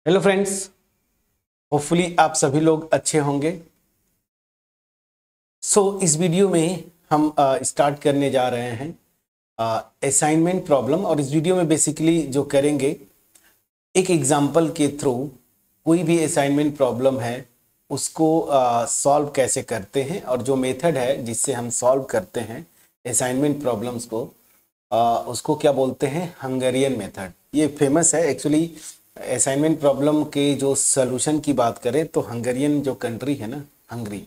Hello friends, hopefully आप सभी लोग अच्छे होंगे। इस वीडियो में हम स्टार्ट करने जा रहे हैं असाइनमेंट प्रॉब्लम। और इस वीडियो में बेसिकली जो करेंगे, एक एग्जांपल के थ्रू कोई भी असाइनमेंट प्रॉब्लम है उसको सॉल्व कैसे करते हैं, और जो मेथड है जिससे हम सॉल्व करते हैं असाइनमेंट प्रॉब्लम्स को, उसको क्या बोलते हैं, हंगेरियन मेथड। ये फेमस है एक्चुअली। असाइनमेंट प्रॉब्लम के जो सॉल्यूशन की बात करें तो हंगेरियन जो कंट्री है ना, हंगरी,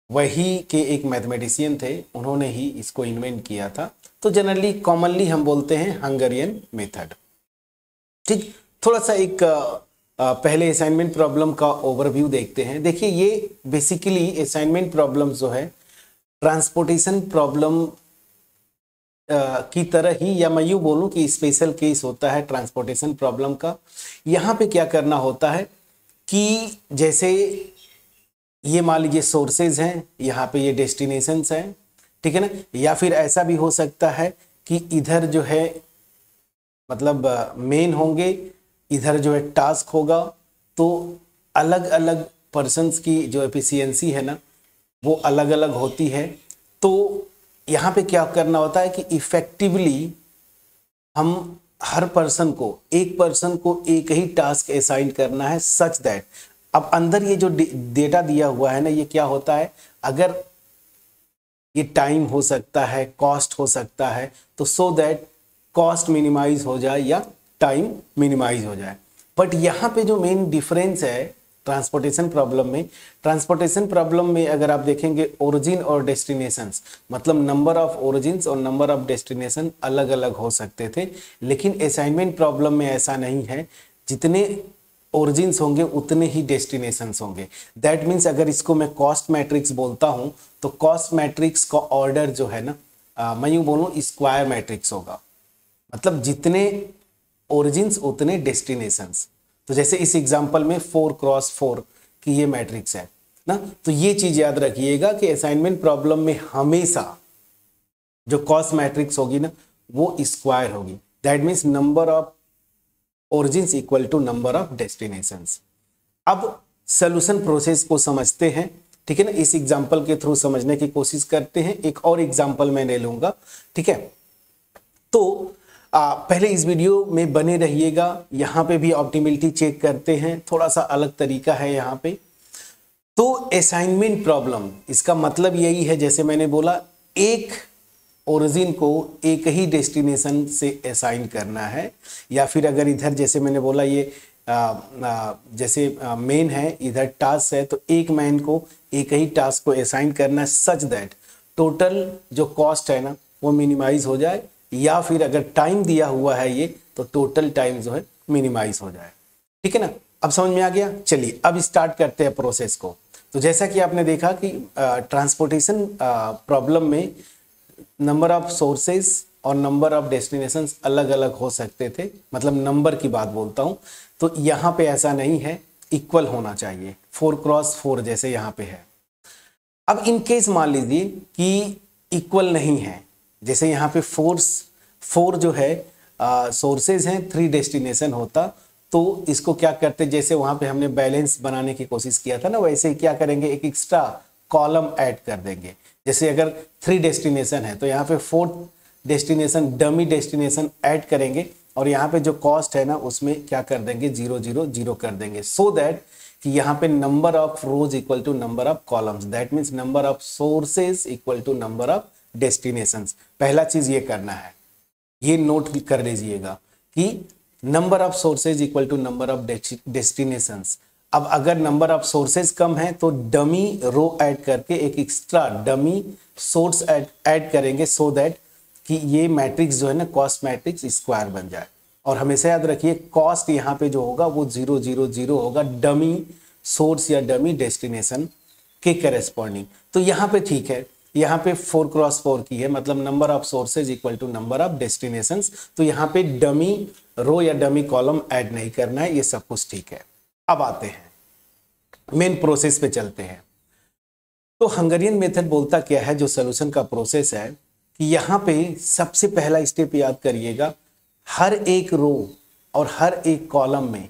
वही के एक मैथमेटिशियन थे, उन्होंने ही इसको इन्वेंट किया था। तो जनरली कॉमनली हम बोलते हैं हंगेरियन मेथड। ठीक, थोड़ा सा एक पहले असाइनमेंट प्रॉब्लम का ओवरव्यू देखते हैं। देखिए, ये बेसिकली असाइनमेंट प्रॉब्लम जो है ट्रांसपोर्टेशन प्रॉब्लम की तरह ही, या मैं यूँ बोलूँ कि स्पेशल केस होता है ट्रांसपोर्टेशन प्रॉब्लम का। यहाँ पे क्या करना होता है कि जैसे ये मान लीजिए सोर्सेज हैं, यहाँ पे ये डेस्टिनेशंस हैं, ठीक है ना। या फिर ऐसा भी हो सकता है कि इधर जो है मतलब मेन होंगे, इधर जो है टास्क होगा। तो अलग अलग पर्सन्स की जो एफिशिएंसी है ना, वो अलग अलग होती है। तो यहाँ पे क्या करना होता है कि इफेक्टिवली हम हर पर्सन को, एक पर्सन को एक ही टास्क असाइन करना है, सच दैट अब अंदर ये जो डेटा दिया हुआ है ना, ये क्या होता है, अगर ये टाइम हो सकता है, कॉस्ट हो सकता है, तो सो दैट कॉस्ट मिनिमाइज हो जाए या टाइम मिनिमाइज हो जाए। बट यहाँ पे जो मेन डिफरेंस है ट्रांसपोर्टेशन प्रॉब्लम में अगर आप देखेंगे, ओरिजिन और डेस्टिनेशंस, मतलब नंबर ऑफ ओरिजिन्स और नंबर ऑफ डेस्टिनेशन अलग अलग हो सकते थे। लेकिन असाइनमेंट प्रॉब्लम में ऐसा नहीं है, जितने ओरिजिन्स होंगे उतने ही डेस्टिनेशंस होंगे। दैट मीन्स अगर इसको मैं कॉस्ट मैट्रिक्स बोलता हूं, तो कॉस्ट मैट्रिक्स का ऑर्डर जो है ना, मैं यूं बोलूं स्क्वायर मैट्रिक्स होगा। मतलब जितने ओरिजिन्स उतने डेस्टिनेशंस। तो जैसे इस एग्जांपल में 4x4 की ये मैट्रिक्स है ना, तो ये चीज याद रखिएगा कि असाइनमेंट प्रॉब्लम में हमेशा जो कॉस्ट मैट्रिक्स होगी ना, वो स्क्वायर होगी। That means number of origins equal to number of destinations. अब सोल्यूशन प्रोसेस को समझते हैं, ठीक है ना। इस एग्जांपल के थ्रू समझने की कोशिश करते हैं। एक और एग्जांपल मैं ले लूंगा, ठीक है। तो पहले इस वीडियो में बने रहिएगा। यहाँ पे भी ऑप्टिमिलिटी चेक करते हैं, थोड़ा सा अलग तरीका है यहाँ पे। तो असाइनमेंट प्रॉब्लम, इसका मतलब यही है, जैसे मैंने बोला, एक ओरिजिन को एक ही डेस्टिनेशन से असाइन करना है। या फिर अगर इधर जैसे मैंने बोला, ये जैसे मेन है, इधर टास्क है, तो एक मैन को एक ही टास्क को असाइन करना है, सच दैट टोटल जो कॉस्ट है ना वो मिनिमाइज हो जाए। या फिर अगर टाइम दिया हुआ है ये, तो टोटल टाइम जो है मिनिमाइज हो जाए, ठीक है ना। अब समझ में आ गया। चलिए अब स्टार्ट करते हैं प्रोसेस को। तो जैसा कि आपने देखा कि ट्रांसपोर्टेशन प्रॉब्लम में नंबर ऑफ सोर्सेज और नंबर ऑफ डेस्टिनेशंस अलग अलग हो सकते थे, मतलब नंबर की बात बोलता हूं। तो यहां पे ऐसा नहीं है, इक्वल होना चाहिए, 4x4 जैसे यहां पे है। अब इन केस मान लीजिए कि इक्वल नहीं है, जैसे यहाँ पे फोर जो है सोर्सेज हैं, 3 डेस्टिनेशन होता, तो इसको क्या करते, जैसे वहां पे हमने बैलेंस बनाने की कोशिश किया था ना, वैसे ही क्या करेंगे, एक एक्स्ट्रा कॉलम ऐड कर देंगे। जैसे अगर 3 डेस्टिनेशन है, तो यहाँ पे 4 डेस्टिनेशन, डमी डेस्टिनेशन ऐड करेंगे, और यहाँ पे जो कॉस्ट है ना उसमें क्या कर देंगे, 0 0 0 कर देंगे, सो दैट कि यहाँ पे number of rows equal to number of columns. That means number of sources equal to number of destinations. पहला चीज ये करना है, ये नोट कर लीजिएगा कि number of sources equal to number of destinations. अब अगर नंबर ऑफ सोर्सेज कम है, तो डमी रो ऐड करके एक एक्स्ट्रा डमी सोर्स ऐड करेंगे, सो दैट कि ये मैट्रिक्स जो है ना, कॉस्ट मैट्रिक्स स्क्वायर बन जाए। और हमेशा याद रखिए, कॉस्ट यहाँ पे जो होगा वो 0 0 0 होगा, डमी सोर्स या डमी डेस्टिनेशन के करेस्पॉन्डिंग। तो यहाँ पे ठीक है, यहाँ पे 4x4 की है, मतलब number of sources equal to number of destinations. तो यहाँ पे डमी रो या डमी कॉलम ऐड नहीं करना है, ये सब कुछ ठीक है। अब आते हैं मेन प्रोसेस पे चलते हैं। तो हंगेरियन मेथड बोलता क्या है, जो सोल्यूशन का प्रोसेस है, कि यहाँ पे सबसे पहला स्टेप याद करिएगा, हर एक रो और हर एक कॉलम में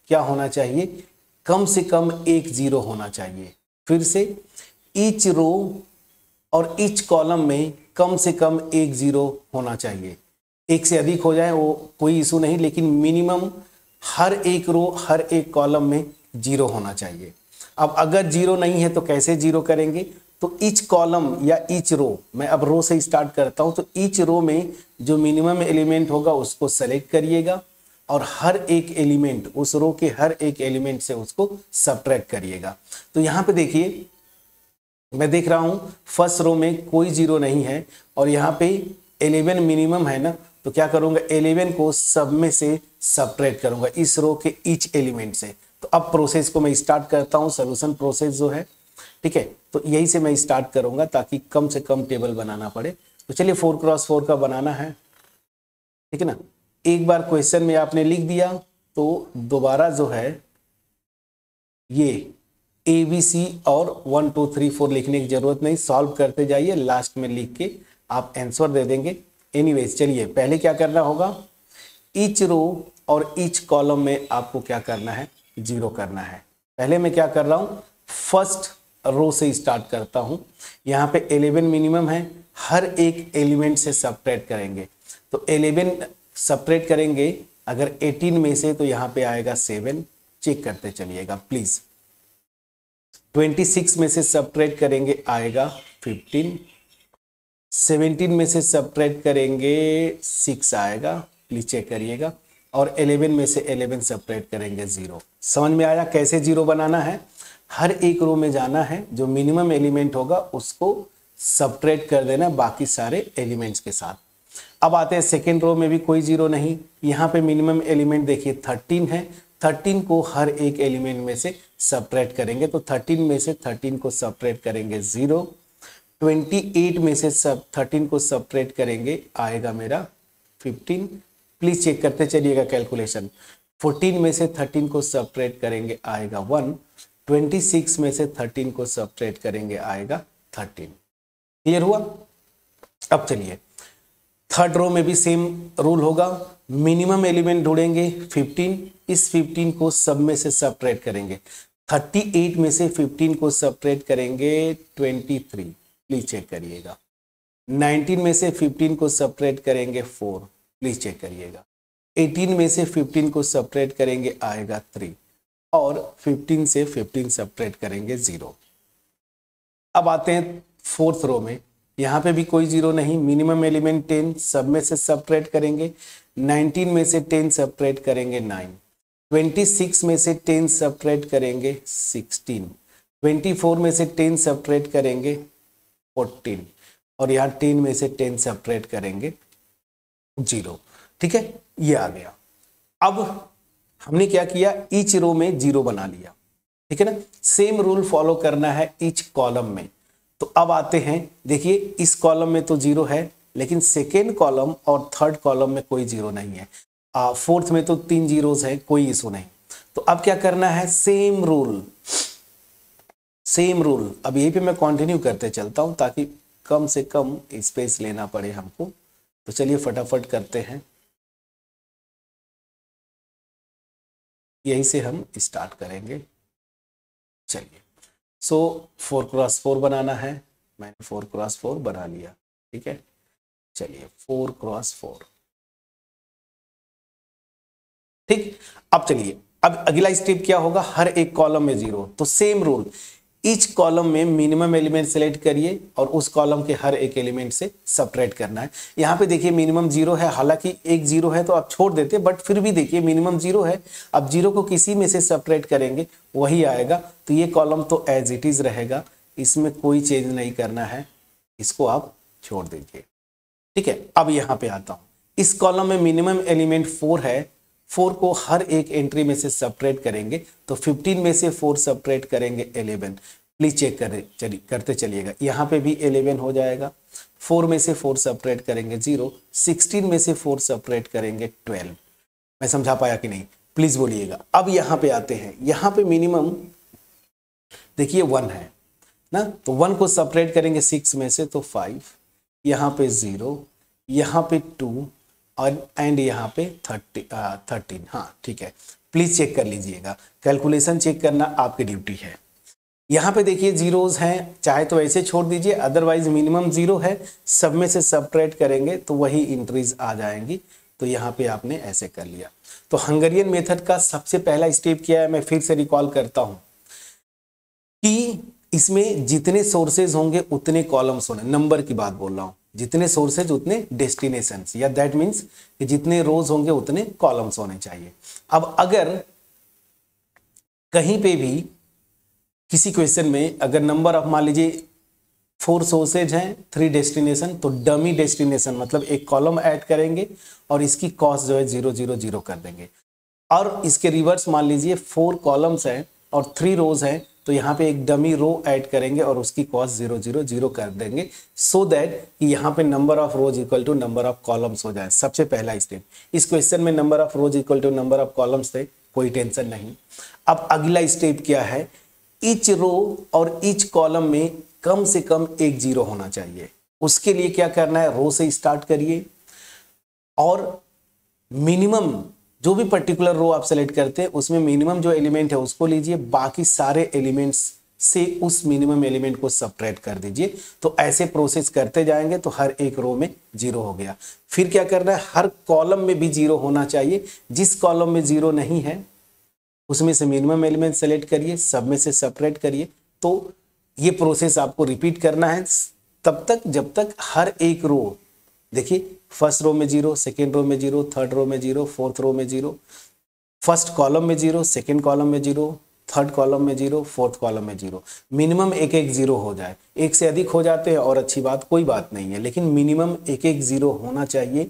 क्या होना चाहिए, कम से कम एक जीरो होना चाहिए। फिर से ईच रो और ईच कॉलम में कम से कम एक जीरो होना चाहिए। एक से अधिक हो जाए वो कोई इशू नहीं, लेकिन मिनिमम हर एक रो हर एक कॉलम में जीरो होना चाहिए। अब अगर जीरो नहीं है तो कैसे जीरो करेंगे, तो ईच कॉलम या ईच रो, मैं अब रो से स्टार्ट करता हूं, तो ईच रो में जो मिनिमम एलिमेंट होगा उसको सेलेक्ट करिएगा और हर एक एलिमेंट, उस रो के हर एक एलिमेंट से उसको सबट्रैक्ट करिएगा। तो यहां पे देखिए मैं देख रहा हूं फर्स्ट रो में कोई जीरो नहीं है और यहां पे 11 मिनिमम है ना, तो क्या करूंगा 11 को सब में से सबट्रैक्ट करूंगा इस रो के ईच एलिमेंट से। तो अब प्रोसेस को मैं स्टार्ट करता हूं, सोल्यूशन प्रोसेस जो है, ठीक है। तो यही से मैं स्टार्ट करूंगा ताकि कम से कम टेबल बनाना पड़े। तो चलिए 4x4 का बनाना है, ठीक है ना। एक बार क्वेश्चन में आपने लिख दिया तो दोबारा जो है ये ABC और 1 2 3 4 लिखने की जरूरत नहीं, सॉल्व करते जाइए, लास्ट में लिख के आप आंसर दे देंगे। एनीवेज चलिए पहले क्या करना होगा, ईच रो और ईच कॉलम में आपको क्या करना है, जीरो करना है। पहले मैं क्या कर रहा हूं, फर्स्ट रो से स्टार्ट करता हूं। यहां पे 11 मिनिमम है, हर एक एलिमेंट से सबट्रैक्ट करेंगे। तो 11 सबट्रैक्ट करेंगे अगर 18 में से, तो यहां पे आएगा 7, चेक करते चलिएगा प्लीज। 26 में से सबट्रैक्ट करेंगे आएगा 15, 17 में से सबट्रैक्ट करेंगे 6 आएगा, प्लीज चेक करिएगा, और 11 में से 11 सबट्रैक्ट करेंगे 0। समझ में आया कैसे जीरो बनाना है, हर एक रो में जाना है, जो मिनिमम एलिमेंट होगा उसको सबट्रैक्ट कर देना बाकी सारे एलिमेंट्स के साथ। अब आते हैं सेकेंड रो में भी कोई जीरो नहीं, यहाँ पे मिनिमम एलिमेंट देखिए 13 है, 13 को हर एक एलिमेंट में से सबट्रैक्ट करेंगे, तो 13 में से 13 को सबट्रैक्ट करेंगे 0। 28 में से 13 को सबट्रैक्ट करेंगे आएगा मेरा 15, प्लीज चेक करते चलिएगा कैलकुलेशन। 14 में से 13 को सबट्रैक्ट करेंगे आएगा 1, 26 में से 13 को सबट्रैक्ट करेंगे आएगा 13। क्लियर हुआ। अब चलिए थर्ड रो में भी सेम रूल होगा, मिनिमम एलिमेंट ढूंढेंगे 15, इस 15 को सब में से सबट्रैक्ट करेंगे। 38 में से 15 को सबट्रैक्ट करेंगे 23, प्लीज चेक करिएगा। 19 में से 15 को सबट्रैक्ट करेंगे 4, प्लीज चेक करिएगा। 18 में से 15 को सबट्रैक्ट करेंगे आएगा 3, और 15 से 15 सबट्रैक्ट करेंगे 0। अब आते हैं फोर्थ रो में, यहाँ पे भी कोई जीरो नहीं, मिनिमम एलिमेंट 10, सब में से सबट्रैक्ट करेंगे। 19 में से 10 सबट्रैक्ट करेंगे 9, 26 में से 10 सबट्रैक्ट करेंगे 16, 24 में से 10 सबट्रैक्ट करेंगे 14, और यहाँ 10 में से 10 सबट्रैक्ट करेंगे 0। ठीक है, ये आ गया। अब हमने क्या किया, ईच रो में 0 बना लिया, ठीक है ना। सेम रूल फॉलो करना है ईच कॉलम में। तो अब आते हैं, देखिए इस कॉलम में तो 0 है, लेकिन सेकेंड कॉलम और थर्ड कॉलम में कोई 0 नहीं है। फोर्थ में तो 3 जीरोस है, कोई इशू नहीं। तो अब क्या करना है, सेम रूल। अब यही पे मैं कंटिन्यू करते चलता हूं ताकि कम से कम स्पेस लेना पड़े हमको। तो चलिए फटाफट करते हैं, यही से हम स्टार्ट करेंगे। चलिए, सो 4x4 बनाना है, मैंने 4x4 बना लिया, ठीक है। चलिए 4x4, ठीक। अब चलिए, अब अगला स्टेप क्या होगा, हर एक कॉलम में 0। तो सेम रूल, ईच कॉलम में मिनिमम एलिमेंट सेलेक्ट करिए और उस कॉलम के हर एक एलिमेंट से सबट्रैक्ट करना है। यहाँ पे देखिए मिनिमम 0 है, हालांकि एक 0 है तो आप छोड़ देते, बट फिर भी देखिए मिनिमम 0 है। अब 0 को किसी में से सबट्रैक्ट करेंगे वही आएगा, तो ये कॉलम तो एज इट इज रहेगा, इसमें कोई चेंज नहीं करना है, इसको आप छोड़ दीजिए, ठीक है। अब यहाँ पे आता हूँ, इस कॉलम में मिनिमम एलिमेंट 4 है, 4 को हर एक एंट्री में से सबट्रैक्ट करेंगे, तो 15 में से 4 सबट्रैक्ट करेंगे 11, प्लीज चेक करते चलिएगा। यहाँ पे भी 11 हो जाएगा, 4 में से 4 सबट्रैक्ट करेंगे 0, 16 में से 4 सबट्रैक्ट करेंगे 12। मैं समझा पाया कि नहीं, प्लीज बोलिएगा। अब यहाँ पे आते हैं, यहाँ पे मिनिमम देखिए 1 है ना, तो 1 को सबट्रैक्ट करेंगे 6 में से, तो 5, यहाँ पे 0, यहाँ पे 2, और एंड यहाँ पे 13, हाँ ठीक है, प्लीज चेक कर लीजिएगा, कैलकुलेशन चेक करना आपकी ड्यूटी है। यहाँ पे देखिए जीरोज हैं, चाहे तो ऐसे छोड़ दीजिए, अदरवाइज मिनिमम जीरो है, सब में से सबट्रैक्ट करेंगे तो वही एंट्रीज आ जाएंगी। तो यहाँ पे आपने ऐसे कर लिया। तो हंगेरियन मेथड का सबसे पहला स्टेप क्या है, मैं फिर से रिकॉल करता हूँ कि इसमें जितने सोर्सेज होंगे उतने कॉलम्स होने, नंबर की बात बोल रहा हूँ, जितने सोर्सेज उतने डेस्टिनेशंस, या दैट मीन्स कि जितने रोज होंगे उतने कॉलम्स होने चाहिए। अब अगर कहीं पे भी किसी क्वेश्चन में अगर नंबर ऑफ मान लीजिए 4 सोर्सेज हैं 3 डेस्टिनेशन, तो डमी डेस्टिनेशन मतलब एक कॉलम ऐड करेंगे और इसकी कॉस्ट जो है 0 0 0 कर देंगे। और इसके रिवर्स मान लीजिए 4 कॉलम्स हैं और 3 रोज हैं, तो यहाँ पे एक डमी रो ऐड करेंगे और उसकी कॉस्ट 0 0 0 कर देंगे, सो दैट कि यहाँ पे number of rows equal to number of columns हो जाए। सबसे पहला स्टेप। इस क्वेश्चन में number of rows equal to number of columns थे, कोई टेंशन नहीं। अब अगला स्टेप क्या है, ईच रो और ईच कॉलम में कम से कम एक जीरो होना चाहिए। उसके लिए क्या करना है, रो से स्टार्ट करिए और मिनिमम जो भी पर्टिकुलर रो आप सेलेक्ट करते हैं उसमें मिनिमम जो एलिमेंट है उसको लीजिए, बाकी सारे एलिमेंट्स से उस मिनिमम एलिमेंट को सबट्रैक्ट कर दीजिए। तो ऐसे प्रोसेस करते जाएंगे तो हर एक रो में जीरो हो गया। फिर क्या करना है, हर कॉलम में भी जीरो होना चाहिए। जिस कॉलम में जीरो नहीं है उसमें से मिनिमम एलिमेंट सेलेक्ट करिए, सब में से सेपरेट करिए। तो ये प्रोसेस आपको रिपीट करना है तब तक जब तक हर एक रो, देखिए फर्स्ट रो में जीरो, सेकेंड रो में जीरो, थर्ड रो में जीरो, फोर्थ रो में जीरो, फर्स्ट कॉलम में जीरो, सेकेंड कॉलम में जीरो, थर्ड कॉलम में जीरो, फोर्थ कॉलम में जीरो। मिनिमम एक एक जीरो हो जाए। एक से अधिक हो जाते हैं और अच्छी बात, कोई बात नहीं है, लेकिन मिनिमम एक एक जीरो होना चाहिए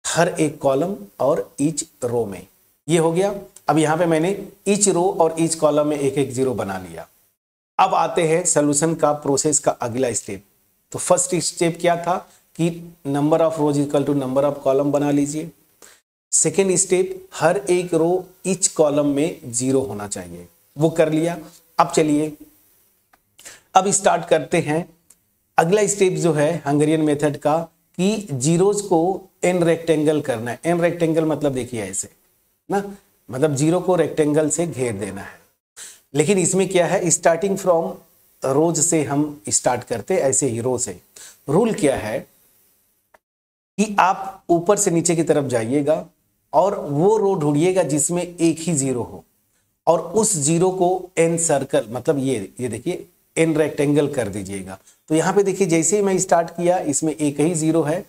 हर एक कॉलम और ईच रो में। ये हो गया। अब यहाँ पे मैंने ईच रो और ईच कॉलम में एक एक जीरो बना लिया। अब आते हैं सॉल्यूशन का प्रोसेस का अगला स्टेप। तो फर्स्ट स्टेप क्या था कि number of rows equal to number of column बना लीजिए। सेकेंड स्टेप, हर एक रो ईच कॉलम में जीरो होना चाहिए, वो कर लिया। अब चलिए अब स्टार्ट करते हैं अगला स्टेप जो है हंगेरियन मेथड का, कि जीरोज को एन रेक्टेंगल करना है। एन रेक्टेंगल मतलब देखिए ऐसे ना, मतलब जीरो को रेक्टेंगल से घेर देना है। लेकिन इसमें क्या है, स्टार्टिंग फ्रॉम रोज से हम स्टार्ट करते, ऐसे ही रो से। रूल क्या है कि आप ऊपर से नीचे की तरफ जाइएगा और वो रो ढूंढिएगा जिसमें एक ही जीरो हो, और उस जीरो को एन सर्कल मतलब ये देखिए एन रेक्टेंगल कर दीजिएगा। तो यहाँ पे देखिए जैसे ही मैं स्टार्ट किया इसमें एक ही जीरो है।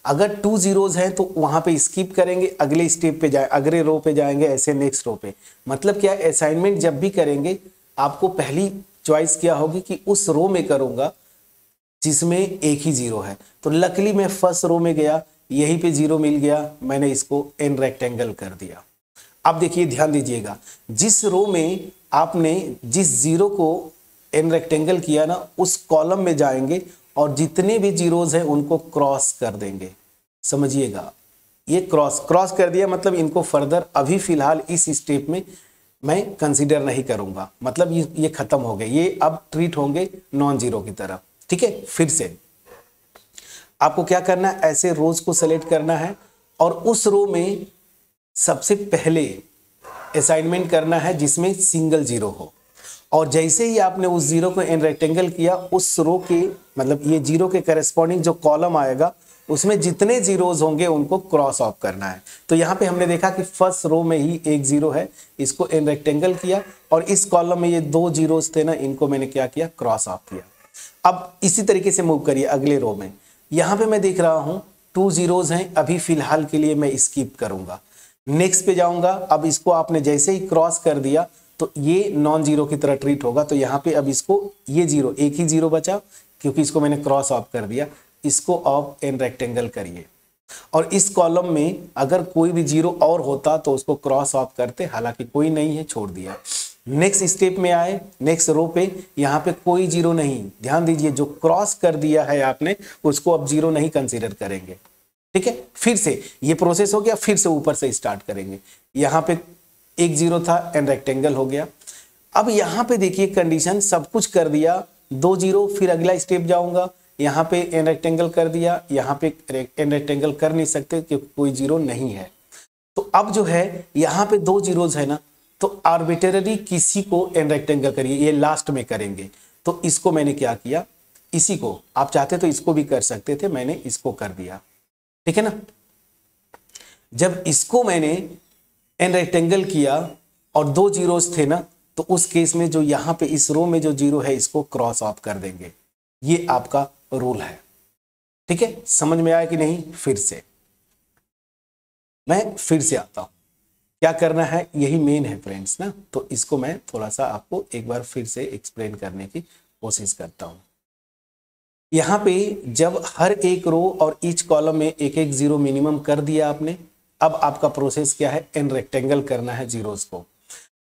अगर 2 जीरोज हैं तो वहां पे स्किप करेंगे, अगले स्टेप पे जाए, अगले रो पे जाएंगे, ऐसे नेक्स्ट रो पे। मतलब क्या, असाइनमेंट जब भी करेंगे आपको पहली चॉइस क्या होगी कि उस रो में करूंगा जिसमें एक ही जीरो है। तो लकीली मैं फर्स्ट रो में गया, यहीं पे जीरो मिल गया, मैंने इसको एन रेक्टेंगल कर दिया। अब देखिए ध्यान दीजिएगा, जिस रो में आपने जिस जीरो को एन रेक्टेंगल किया ना, उस कॉलम में जाएंगे और जितने भी जीरोज हैं उनको क्रॉस कर देंगे। समझिएगा, ये क्रॉस कर दिया मतलब इनको फर्दर अभी फिलहाल इस स्टेप में मैं कंसीडर नहीं करूंगा, मतलब ये खत्म हो गए, ये अब ट्रीट होंगे नॉन जीरो की तरह। ठीक है, फिर से आपको क्या करना है, ऐसे रोज को सेलेक्ट करना है और उस रो में सबसे पहले असाइनमेंट करना है जिसमें सिंगल जीरो हो। और जैसे ही आपने उस जीरो को एन रेक्टेंगल किया, उस रो के मतलब ये जीरो के करस्पॉन्डिंग जो कॉलम आएगा उसमें जितने जीरोज होंगे उनको क्रॉस ऑफ करना है। तो यहाँ पे हमने देखा कि फर्स्ट रो में ही एक जीरो है, इसको एन रेक्टेंगल किया और इस कॉलम में ये 2 जीरोज थे ना, इनको मैंने क्या किया, क्रॉस ऑफ किया। अब इसी तरीके से मूव करिए अगले रो में। यहाँ पे मैं देख रहा हूँ 2 जीरोज हैं, अभी फिलहाल के लिए मैं स्किप करूंगा, नेक्स्ट पे जाऊंगा। अब इसको आपने जैसे ही क्रॉस कर दिया तो ये नॉन जीरो की तरह ट्रीट होगा। तो यहाँ पे अब इसको ये जीरो, एक ही जीरो बचा क्योंकि इसको मैंने क्रॉस ऑफ कर दिया, इसको ऑफ एन रेक्टेंगल करिए। और इस कॉलम में अगर कोई भी जीरो और होता तो उसको क्रॉस ऑफ करते, हालांकि कोई नहीं है, छोड़ दिया। नेक्स्ट स्टेप में आए, नेक्स्ट रो पे, यहाँ पे कोई जीरो नहीं। ध्यान दीजिए, जो क्रॉस कर दिया है आपने उसको अब जीरो नहीं कंसीडर करेंगे। ठीक है, फिर से ये प्रोसेस हो गया, फिर से ऊपर से स्टार्ट करेंगे। यहाँ पे एक जीरो था, एन रेक्टेंगल हो गया। अब यहाँ पे देखिए कंडीशन, सब कुछ कर दिया, 2 जीरो, फिर अगला स्टेप जाऊंगा, यहाँ पे एन रेक्टेंगल कर दिया, यहाँ पे एन रेक्टेंगल कर नहीं सकते क्योंकि कोई जीरो नहीं है। तो अब जो है यहाँ पे 2 जीरोज है ना, तो आर्बिट्रेरी किसी को एन रेक्टेंगल करिए, ये लास्ट में करेंगे। तो इसको मैंने क्या किया, इसी को आप चाहते तो इसको भी कर सकते थे, मैंने इसको कर दिया, ठीक है ना। जब इसको मैंने एन रेक्टेंगल किया और 2 जीरोज थे ना, तो उस केस में जो यहाँ पे इस रो में जो जीरो है इसको क्रॉस ऑफ कर देंगे। ये आपका रूल है, ठीक है। समझ में आया कि नहीं? फिर से मैं फिर से आता हूं, क्या करना है, यही मेन है फ्रेंड्स ना। तो इसको मैं थोड़ा सा आपको एक बार फिर से एक्सप्लेन करने की कोशिश करता हूं। यहां पे जब हर एक रो और ईच कॉलम में एक एक जीरो मिनिमम कर दिया आपने, अब आपका प्रोसेस क्या है, एन रेक्टेंगल करना है जीरोस को।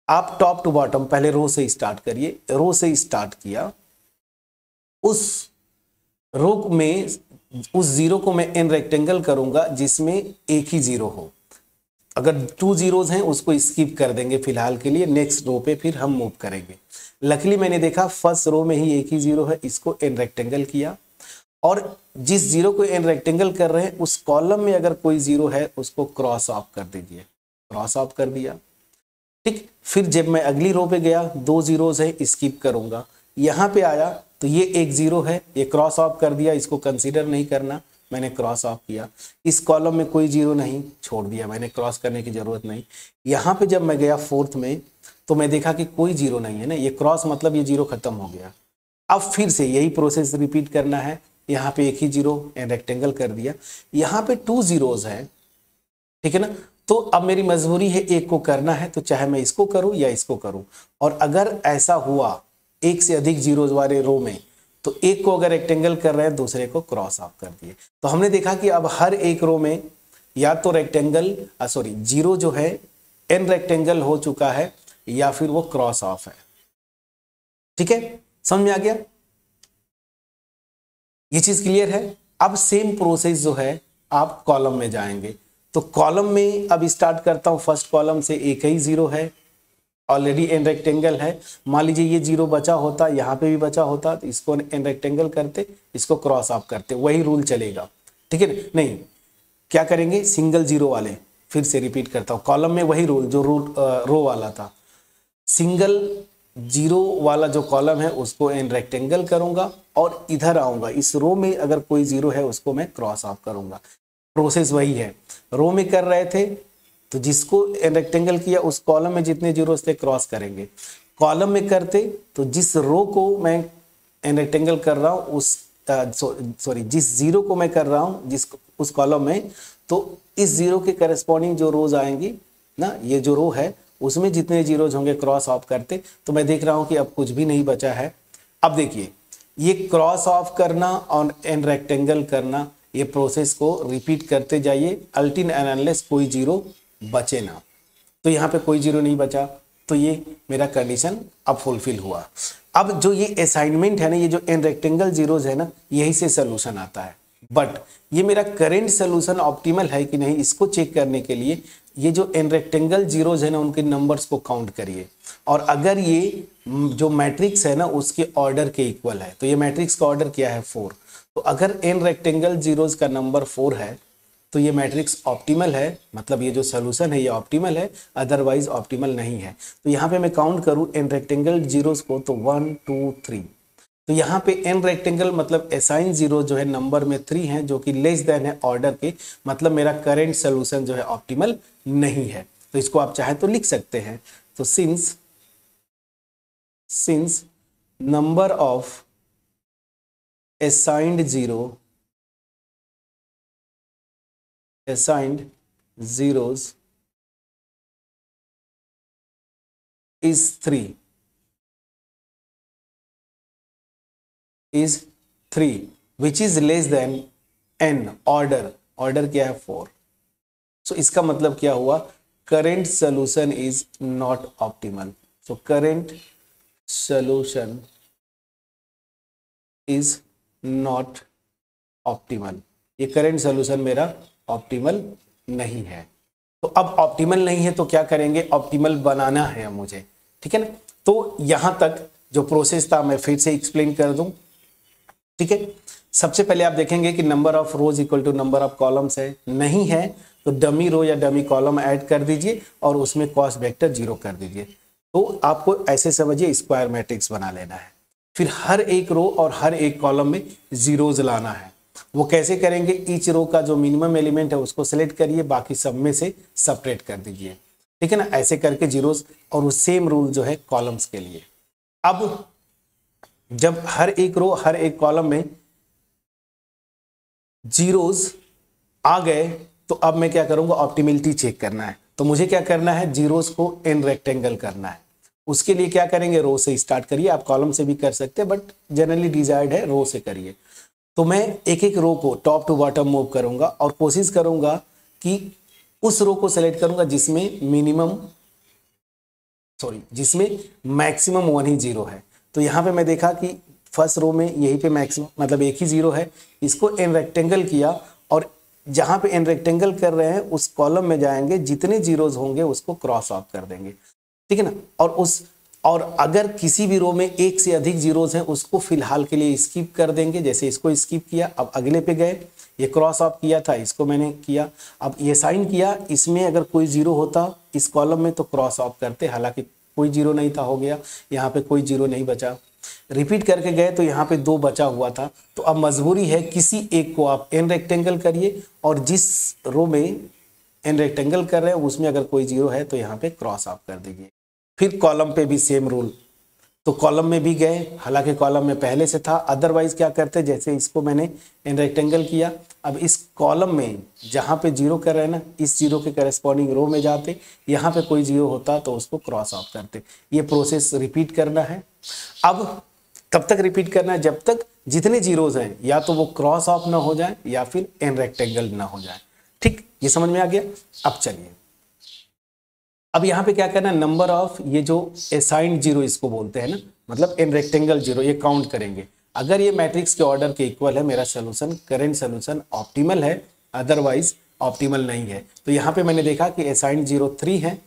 आप टॉप टू बॉटम पहले रो से स्टार्ट करिए, रो से स्टार्ट किया, उस रो में उस जीरो को मैं एन रेक्टेंगल करूंगा जिसमें एक ही जीरो हो। अगर 2 जीरोज हैं उसको स्किप कर देंगे फिलहाल के लिए, नेक्स्ट रो पे फिर हम मूव करेंगे। लकीली मैंने देखा फर्स्ट रो में ही एक ही जीरो है, इसको एन रेक्टेंगल किया, और जिस जीरो को एन रेक्टेंगल कर रहे हैं उस कॉलम में अगर कोई जीरो है उसको क्रॉस ऑफ कर दीजिए, क्रॉस ऑफ कर दिया, ठीक। फिर जब मैं अगली रो पे गया, 2 जीरोज है, स्किप करूंगा, यहां पे आया तो ये एक जीरो है, ये क्रॉस ऑफ कर दिया, इसको कंसीडर नहीं करना, मैंने क्रॉस ऑफ किया। इस कॉलम में कोई जीरो नहीं, छोड़ दिया, मैंने क्रॉस करने की जरूरत नहीं। यहाँ पे जब मैं गया फोर्थ में तो मैं देखा कि कोई जीरो नहीं है ना, ये क्रॉस मतलब ये जीरो खत्म हो गया। अब फिर से यही प्रोसेस रिपीट करना है, यहाँ पे एक ही जीरो रेक्टेंगल कर दिया, यहाँ पे 2 जीरोज है, ठीक है ना। तो अब मेरी मजबूरी है एक को करना है, तो चाहे मैं इसको करूं या इसको करूं। और अगर ऐसा हुआ एक से अधिक जीरोज वाले रो में, तो एक को अगर रेक्टेंगल कर रहे हैं दूसरे को क्रॉस ऑफ कर दिए। तो हमने देखा कि अब हर एक रो में या तो रेक्टेंगल जीरो जो है एन रेक्टेंगल हो चुका है या फिर वो क्रॉस ऑफ है, ठीक है। समझ में आ गया, ये चीज क्लियर है। अब सेम प्रोसेस जो है आप कॉलम में जाएंगे, तो कॉलम में अब स्टार्ट करता हूं, फर्स्ट कॉलम से एक ही जीरो है, ऑलरेडी एन रेक्टेंगल है। मान लीजिए ये जीरो बचा होता, यहाँ पे भी बचा होता, तो इसको एन रेक्टेंगल करते, इसको क्रॉस ऑफ करते, वही रूल चलेगा, ठीक है। नहीं, क्या करेंगे, सिंगल जीरो वाले, फिर से रिपीट करता हूँ, कॉलम में वही रूल जो रो वाला था, सिंगल जीरो वाला जो कॉलम है उसको एन रेक्टेंगल करूंगा और इधर आऊंगा, इस रो में अगर कोई जीरो है उसको मैं क्रॉस ऑफ करूंगा। प्रोसेस वही है, रो में कर रहे थे तो जिसको रेक्टेंगल किया उस कॉलम में जितने जीरोस थे क्रॉस करेंगे, कॉलम में करते तो जिस रो को मैं रेक्टेंगल कर रहा हूँ उस जिस जीरो को मैं कर रहा हूँ जिस उस कॉलम में, तो इस जीरो के करस्पॉन्डिंग जो रोज आएंगी ना, ये जो रो है उसमें जितने जीरोज होंगे क्रॉस ऑफ करते। तो मैं देख रहा हूँ कि अब कुछ भी नहीं बचा है। अब देखिए ये क्रॉस ऑफ करना और एन रेक्टेंगल करना, ये प्रोसेस को रिपीट करते जाइए अल्टिल एंड अनलेस कोई जीरो बचे ना। तो यहाँ पे कोई जीरो नहीं बचा, तो ये मेरा कंडीशन अब फुलफिल हुआ। अब जो ये असाइनमेंट है ना, ये जो एन रेक्टेंगल जीरोज है ना, यही से सोल्यूशन आता है। बट ये मेरा करेंट सोल्यूशन ऑप्टिमल है कि नहीं, इसको चेक करने के लिए ये जो एन रेक्टेंगल जीरोज है ना उनके नंबर्स को काउंट करिए, और अगर ये जो मैट्रिक्स है ना उसके ऑर्डर के इक्वल है, तो ये मैट्रिक्स का ऑर्डर क्या है 4, तो अगर एन रेक्टेंगल जीरोज का नंबर 4 है तो ये मैट्रिक्स ऑप्टिमल है, मतलब ये जो सोल्यूशन है ये ऑप्टिमल है, अदरवाइज ऑप्टिमल नहीं है। तो यहाँ पे मैं काउंट करूँ एन रेक्टेंगल जीरोज को तो 1 2 3, तो यहाँ पे एन रेक्टेंगल मतलब असाइन जीरो जो है नंबर में 3 है जो कि लेस देन है ऑर्डर के, मतलब मेरा करेंट सोल्यूशन जो है ऑप्टिमल नहीं है। तो इसको आप चाहे तो लिख सकते हैं, तो since number of assigned zeros is 3 which is less than n, order क्या है 4। सो इसका मतलब क्या हुआ, current solution is not optimal. So current solution is not optimal, ये करेंट सोल्यूशन मेरा ऑप्टिमल नहीं है। तो अब ऑप्टिमल नहीं है तो क्या करेंगे, ऑप्टिमल बनाना है मुझे, ठीक है ना। तो यहां तक जो प्रोसेस था मैं फिर से एक्सप्लेन कर दूं, ठीक है। सबसे पहले आप देखेंगे कि number of rows equal to number of columns है, नहीं है तो डमी रो या डमी कॉलम ऐड कर दीजिए और उसमें कॉस्ट वेक्टर 0 कर दीजिए। तो आपको ऐसे समझिए स्क्वायर मैट्रिक्स बना लेना है। फिर हर एक रो और हर एक कॉलम में जीरोज लाना है। वो कैसे करेंगे, ईच रो का जो मिनिमम एलिमेंट है उसको सेलेक्ट करिए, बाकी सब में से सेपरेट कर दीजिए, ठीक है ना, ऐसे करके जीरोज। और वो सेम रूल जो है कॉलम्स के लिए। अब जब हर एक रो हर एक कॉलम में जीरोज आ गए तो अब मैं क्या करूंगा, ऑप्टिमिलिटी चेक करना है। तो मुझे क्या करना है, जीरोज को इन रेक्टेंगल करना है। उसके लिए क्या करेंगे, रो से स्टार्ट करिए, आप कॉलम से भी कर सकते हैं बट जनरली डिजायर्ड है रो से करिए। तो मैं एक एक रो को टॉप टू बॉटम मूव करूंगा और कोशिश करूंगा कि उस रो को सेलेक्ट करूंगा जिसमें मैक्सिमम 1 ही जीरो है। तो यहां पे मैं देखा कि फर्स्ट रो में यहीं पे मैक्सिमम मतलब एक ही जीरो है। इसको एन रेक्टेंगल किया और जहां पे एन रेक्टेंगल कर रहे हैं उस कॉलम में जाएंगे, जितने जीरोज होंगे उसको क्रॉस ऑफ कर देंगे, ठीक है ना। और अगर किसी भी रो में एक से अधिक जीरोज हैं उसको फिलहाल के लिए स्किप कर देंगे। जैसे इसको स्किप किया, अब अगले पे गए, ये क्रॉस ऑफ किया था, इसको मैंने किया, अब ये साइन किया, इसमें अगर कोई जीरो होता इस कॉलम में तो क्रॉस ऑफ करते, हालांकि कोई जीरो नहीं था, हो गया। यहाँ पे कोई जीरो नहीं बचा, रिपीट करके गए तो यहाँ पे 2 बचा हुआ था। तो अब मजबूरी है किसी एक को आप एन रेक्टेंगल करिए और जिस रो में एन रेक्टेंगल कर रहे हैं उसमें अगर कोई जीरो है तो यहाँ पे क्रॉस ऑफ कर दीजिए। फिर कॉलम पे भी सेम रूल, तो कॉलम में भी गए, हालांकि कॉलम में पहले से था, अदरवाइज क्या करते, जैसे इसको मैंने एन रेक्टेंगल किया, अब इस कॉलम में जहां पे जीरो कर रहे हैं ना, इस जीरो के करेस्पॉन्डिंग रो में जाते, यहाँ पे कोई जीरो होता तो उसको क्रॉस ऑफ करते। ये प्रोसेस रिपीट करना है। अब तब तक रिपीट करना है जब तक जितने जीरोज हैं या तो वो क्रॉस ऑफ ना हो जाए या फिर एन रेक्टेंगल ना हो जाए। ठीक, ये समझ में आ गया। अब चलिए, अब यहाँ पे क्या करना है, नंबर ऑफ ये जो असाइंड जीरो इसको बोलते हैं ना, मतलब इन रेक्टेंगल जीरो, ये काउंट करेंगे। अगर ये मैट्रिक्स के ऑर्डर के इक्वल है, मेरा सोल्यूशन करेंट सोल्यूशन ऑप्टिमल है, अदरवाइज ऑप्टिमल नहीं है। तो यहाँ पे मैंने देखा कि असाइंड जीरो 3 है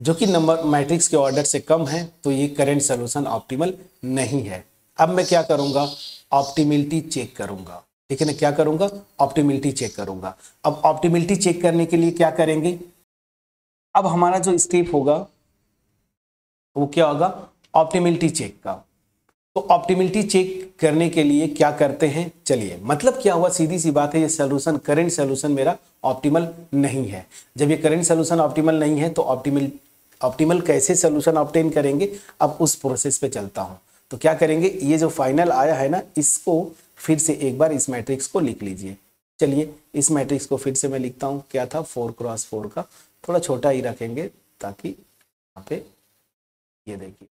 जो कि नंबर मैट्रिक्स के ऑर्डर से कम है, तो ये करेंट सोल्यूशन ऑप्टिमल नहीं है। अब मैं क्या करूंगा, ऑप्टिमिलिटी चेक करूंगा, ठीक है ना, क्या करूंगा, ऑप्टिमिलिटी चेक करूंगा। अब ऑप्टिमिलिटी चेक करने के लिए क्या करेंगे, अब हमारा जो स्टेप होगा वो क्या होगा, ऑप्टिमिलिटी चेक का। तो ऑप्टिमिलिटी चेक करने के लिए क्या करते हैं, चलिए, मतलब क्या हुआ, सीधी सी बात है, ये सॉल्यूशन करेंट सॉल्यूशन मेरा ऑप्टिमल नहीं है। जब ये करेंट सॉल्यूशन ऑप्टिमल नहीं है तो ऑप्टिमल कैसे सॉल्यूशन ऑब्टेन करेंगे, अब उस प्रोसेस पे चलता हूं। तो क्या करेंगे, ये जो फाइनल आया है ना, इसको फिर से एक बार इस मैट्रिक्स को लिख लीजिए। चलिए, इस मैट्रिक्स को फिर से मैं लिखता हूं, क्या था, 4x4 का, थोड़ा छोटा ही रखेंगे ताकि यहाँ पे ये देखिए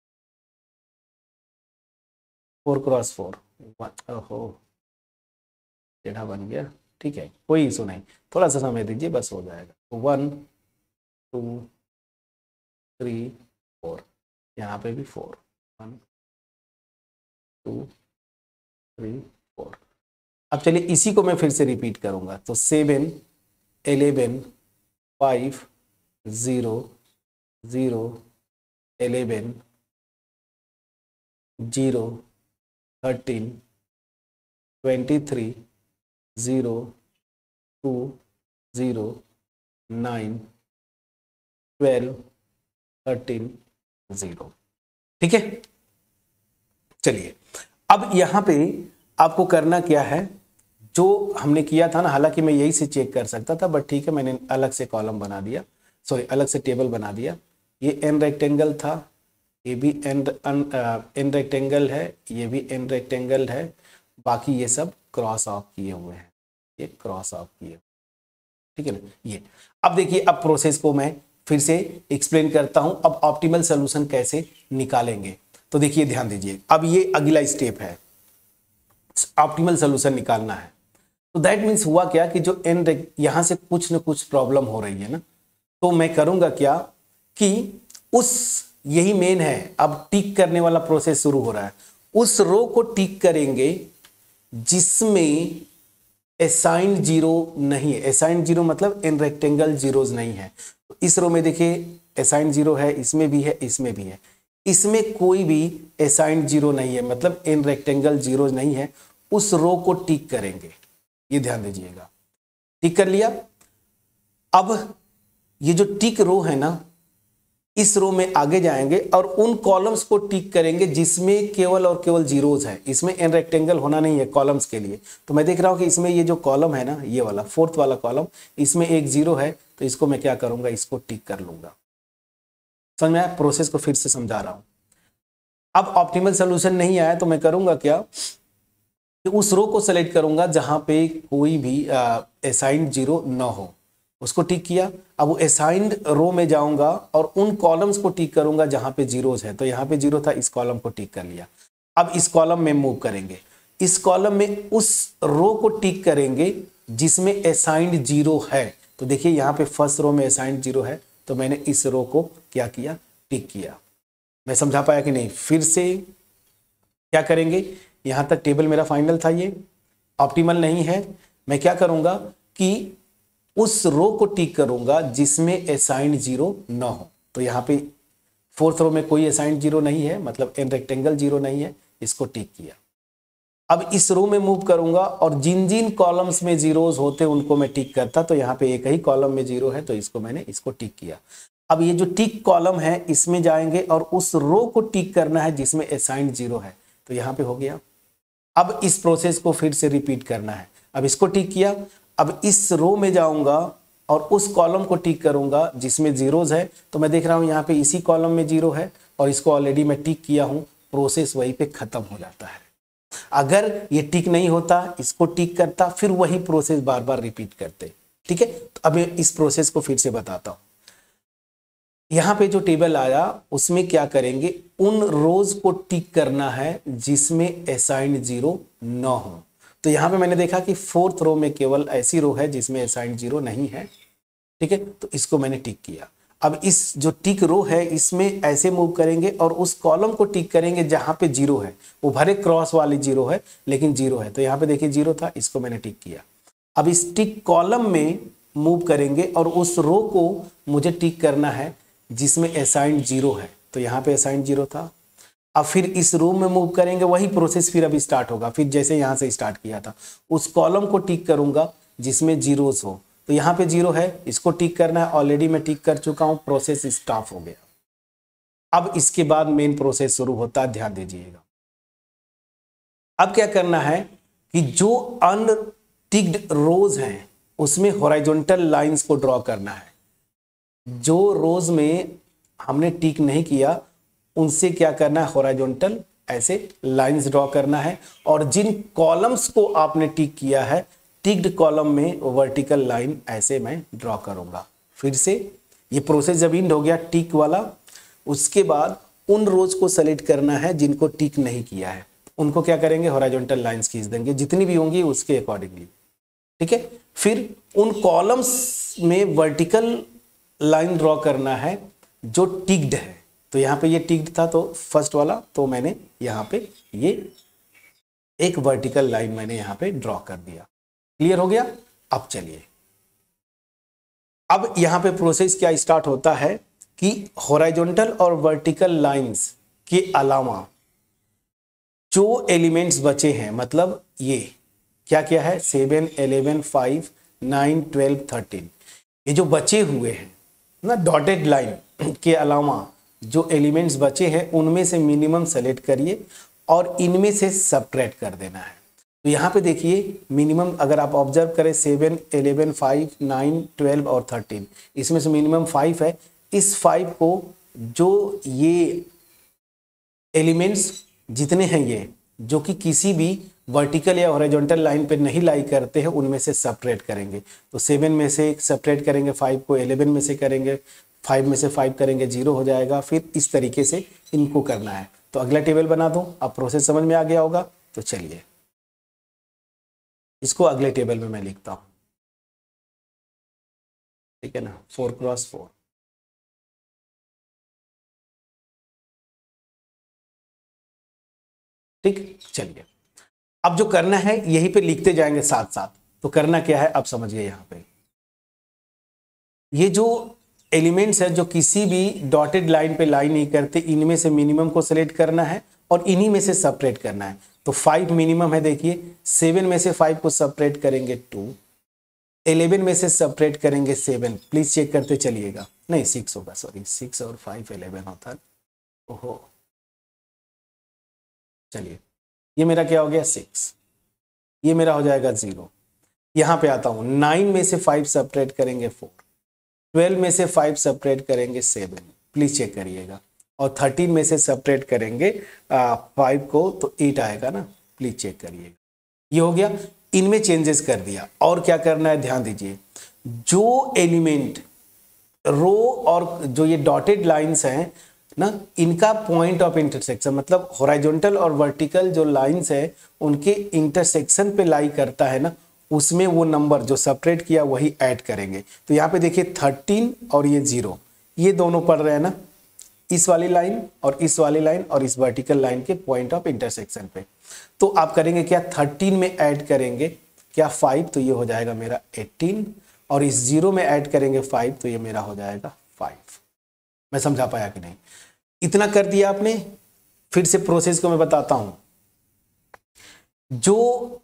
4x4, ओहो टेढ़ा बन गया, ठीक है, कोई इशू नहीं, थोड़ा सा समय दीजिए, बस हो जाएगा। 1 2 3 4, यहाँ पे भी 4, 1 2 3 4। अब चलिए इसी को मैं फिर से रिपीट करूंगा, तो 7 11 5 0 0 11 0 13 23 0 2 0 9 12 13 0, ठीक है। चलिए, अब यहां पे आपको करना क्या है, जो हमने किया था ना, हालांकि मैं यही से चेक कर सकता था बट ठीक है, मैंने अलग से कॉलम बना दिया, सॉरी अलग से टेबल बना दिया। ये एन रेक्टेंगल था, ये भी एन रेक्टेंगल है, ये भी एन रेक्टेंगल है, बाकी ये सब क्रॉस ऑफ किए हुए हैं, ये क्रॉस ऑफ किए, ठीक है ना। ये अब देखिए, अब प्रोसेस को मैं फिर से एक्सप्लेन करता हूं, अब ऑप्टिमल सोल्यूशन कैसे निकालेंगे। तो देखिए, ध्यान दीजिए, अब ये अगला स्टेप है, ऑप्टिमल सोल्यूशन निकालना है। तो दैट मीन्स हुआ क्या कि जो एन यहां से कुछ न कुछ प्रॉब्लम हो रही है ना, तो मैं करूंगा क्या कि यही मेन है, अब टिक करने वाला प्रोसेस शुरू हो रहा है, उस रो को टिक करेंगे जिसमें असाइंड जीरो नहीं है। असाइंड जीरो मतलब इन रेक्टेंगल जीरोज नहीं है। तो इस रो में देखिए असाइंड जीरो है, इसमें भी है, इसमें भी है, इसमें कोई भी असाइंड जीरो नहीं है, मतलब इन रेक्टेंगल जीरोज नहीं है। उस रो को टिक करेंगे, ये ध्यान दीजिएगा, टिक कर लिया। अब ये जो टिक रो है ना, इस रो में आगे जाएंगे और उन कॉलम्स को टिक करेंगे जिसमें केवल और केवल जीरोज है। इसमें एन रेक्टेंगल होना नहीं है कॉलम्स के लिए। तो मैं देख रहा हूं कि इसमें ये जो कॉलम है ना, ये वाला फोर्थ वाला कॉलम, इसमें एक जीरो है, तो इसको मैं क्या करूंगा, इसको टिक कर लूंगा। समझ में आया? प्रोसेस को फिर से समझा रहा हूं। अब ऑप्टिमल सोल्यूशन नहीं आया तो मैं करूंगा क्या, कि उस रो को सेलेक्ट करूंगा जहां पे कोई भी असाइंड जीरो न हो, उसको टिक किया। अब वो असाइंड रो में जाऊंगा और उन कॉलम्स को टिक करूंगा जहां पे जीरोज है। तो यहाँ पे जीरो था, इस कॉलम को टिक कर लिया। अब इस कॉलम में मूव करेंगे, इस कॉलम में उस रो को टिक करेंगे जिसमें असाइंड जीरो है। तो देखिए यहाँ पे फर्स्ट रो में असाइंड जीरो है, तो मैंने इस रो को क्या किया, टिक किया। मैं समझा पाया कि नहीं? फिर से क्या करेंगे, यहां तक टेबल मेरा फाइनल था, ये ऑप्टिमल नहीं है। मैं क्या करूंगा कि उस रो को टिक करूंगा जिसमें असाइंड जीरो न हो। तो यहाँ पे फोर्थ रो में कोई असाइंड जीरो नहीं है, मतलब एन रेक्टेंगल जीरो नहीं है, इसको टिक किया। अब इस रो में मूव करूंगा और जिन जिन कॉलम्स में जीरोज होते उनको मैं टिक करता। तो यहाँ पे एक ही कॉलम में जीरो है, तो इसको मैंने इसको टिक किया। अब ये जो टिक कॉलम है इसमें जाएंगे और उस रो को टिक करना है जिसमें असाइंड जीरो है। तो यहाँ पे हो गया। अब इस प्रोसेस को फिर से रिपीट करना है। अब इसको टिक किया, अब इस रो में जाऊंगा और उस कॉलम को टिक करूंगा जिसमें जीरोज है। तो मैं देख रहा हूं यहाँ पे इसी कॉलम में जीरो है और इसको ऑलरेडी मैं टिक किया हूं। प्रोसेस वहीं पे खत्म हो जाता है। अगर ये टिक नहीं होता, इसको टिक करता, फिर वही प्रोसेस बार बार रिपीट करते। ठीक है, तो अब इस प्रोसेस को फिर से बताता हूं। यहाँ पे जो टेबल आया उसमें क्या करेंगे, उन रोज को टिक करना है जिसमें असाइंड जीरो न हो। तो यहाँ पे मैंने देखा कि फोर्थ रो में केवल ऐसी रो है जिसमें असाइंड जीरो नहीं है। ठीक है, तो इसको मैंने टिक किया। अब इस जो टिक रो है इसमें ऐसे मूव करेंगे और उस कॉलम को टिक करेंगे जहां पे जीरो है। वो भरे क्रॉस वाली जीरो है लेकिन जीरो है, तो यहाँ पे देखिए जीरो था, इसको मैंने टिक किया। अब इस टिक कॉलम में मूव करेंगे और उस रो को मुझे टिक करना है जिसमें असाइंड जीरो है। तो यहाँ पे असाइंड जीरो था। अब फिर इस रो में मूव करेंगे, वही प्रोसेस फिर अभी स्टार्ट होगा। फिर जैसे यहाँ से स्टार्ट किया था, उस कॉलम को टिक करूंगा जिसमें जीरोस हो। तो यहाँ पे जीरो है, इसको टिक करना है, ऑलरेडी मैं टिक कर चुका हूँ, प्रोसेस स्टॉप हो गया। अब इसके बाद मेन प्रोसेस शुरू होता है, ध्यान दीजिएगा। अब क्या करना है कि जो अनटिक्ड रोज हैं उसमें हॉरिजॉन्टल लाइंस को ड्रॉ करना है। जो रोज में हमने टिक नहीं किया उनसे क्या करना है, हॉरिजॉन्टल ऐसे लाइंस ड्रॉ करना है। और जिन कॉलम्स को आपने टिक किया है, टिक्ड कॉलम में वर्टिकल लाइन ऐसे मैं ड्रॉ करूंगा। फिर से ये प्रोसेस जब इंड हो गया टिक वाला, उसके बाद उन रोज को सेलेक्ट करना है जिनको टिक नहीं किया है, उनको क्या करेंगे, हॉरिजॉन्टल लाइंस खींच देंगे जितनी भी होंगी उसके अकॉर्डिंगली। ठीक है, फिर उन कॉलम्स में वर्टिकल लाइन ड्रॉ करना है जो टिक्ड है। तो यहाँ पे ये टिक्ड था तो फर्स्ट वाला, तो मैंने यहाँ पे ये एक वर्टिकल लाइन मैंने यहाँ पे ड्रॉ कर दिया। क्लियर हो गया? अब चलिए, अब यहाँ पे प्रोसेस क्या स्टार्ट होता है कि हॉरिजॉन्टल और वर्टिकल लाइंस के अलावा जो एलिमेंट्स बचे हैं, मतलब ये क्या क्या है, 7, 11, 5, 9, 12, 13, ये जो बचे हुए हैं ना डॉटेड लाइन के अलावा जो एलिमेंट्स बचे हैं उनमें से मिनिमम सेलेक्ट करिए और इनमें से सबट्रैक्ट कर देना है। तो यहाँ पे देखिए मिनिमम अगर आप ऑब्जर्व करें 7, 11, 5, 9, 12 और 13, इसमें से मिनिमम 5 है। इस 5 को जो ये एलिमेंट्स जितने हैं ये जो कि किसी भी वर्टिकल या हॉरिजॉन्टल लाइन पे नहीं लाई करते हैं उनमें से सबट्रैक्ट करेंगे। तो 7 में से सबट्रैक्ट करेंगे 5 को, 11 में से करेंगे 5 में से 5 करेंगे 0 हो जाएगा। फिर इस तरीके से इनको करना है। तो अगला टेबल बना दूं, अब प्रोसेस समझ में आ गया होगा। तो चलिए इसको अगले टेबल में मैं लिखता हूं, ठीक है ना, 4x4। ठीक, चलिए अब जो करना है यहीं पे लिखते जाएंगे साथ साथ। तो करना क्या है अब समझिए, यहाँ पे ये जो एलिमेंट्स है जो किसी भी डॉटेड लाइन पे लाई नहीं करते, इनमें से मिनिमम को सिलेक्ट करना है और इन्हीं में से सबट्रैक्ट करना है। तो 5 मिनिमम है, देखिए 7 में से 5 को सबट्रैक्ट करेंगे 2, 11 में से सपरेट करेंगे 7, प्लीज चेक करते चलिएगा, नहीं 6 होगा, सॉरी 6 और 5 11 होता है। ओहो, चलिए ये मेरा क्या हो गया 6, ये मेरा हो जाएगा 0। यहां पे आता हूं, 9 में से 5 सपरेट करेंगे 4, 12 में से 5 सपरेट करेंगे 7, प्लीज चेक करिएगा, और 13 में से सपरेट करेंगे 5 को तो 8 आएगा ना, प्लीज चेक करिएगा। ये हो गया, इनमें चेंजेस कर दिया। और क्या करना है ध्यान दीजिए, जो एलिमेंट रो और जो ये डॉटेड लाइंस हैं ना, इनका पॉइंट ऑफ इंटरसेक्शन, मतलब हॉरिजॉन्टल और वर्टिकल जो लाइंस है उनके इंटरसेक्शन पे लाई करता है ना, उसमें वो नंबर जो सेपरेट किया वही ऐड करेंगे। तो यहाँ पे देखिए 13 और ये 0, ये दोनों पड़ रहे हैं ना, इस वाली लाइन और इस वाली लाइन और इस वर्टिकल लाइन के पॉइंट ऑफ इंटरसेक्शन पे। तो आप करेंगे क्या, 13 में ऐड करेंगे क्या 5, तो ये हो जाएगा मेरा 18, और इस 0 में ऐड करेंगे 5 तो ये मेरा हो जाएगा 5। मैं समझा पाया कि नहीं? इतना कर दिया आपने। फिर से प्रोसेस को मैं बताता हूं, जो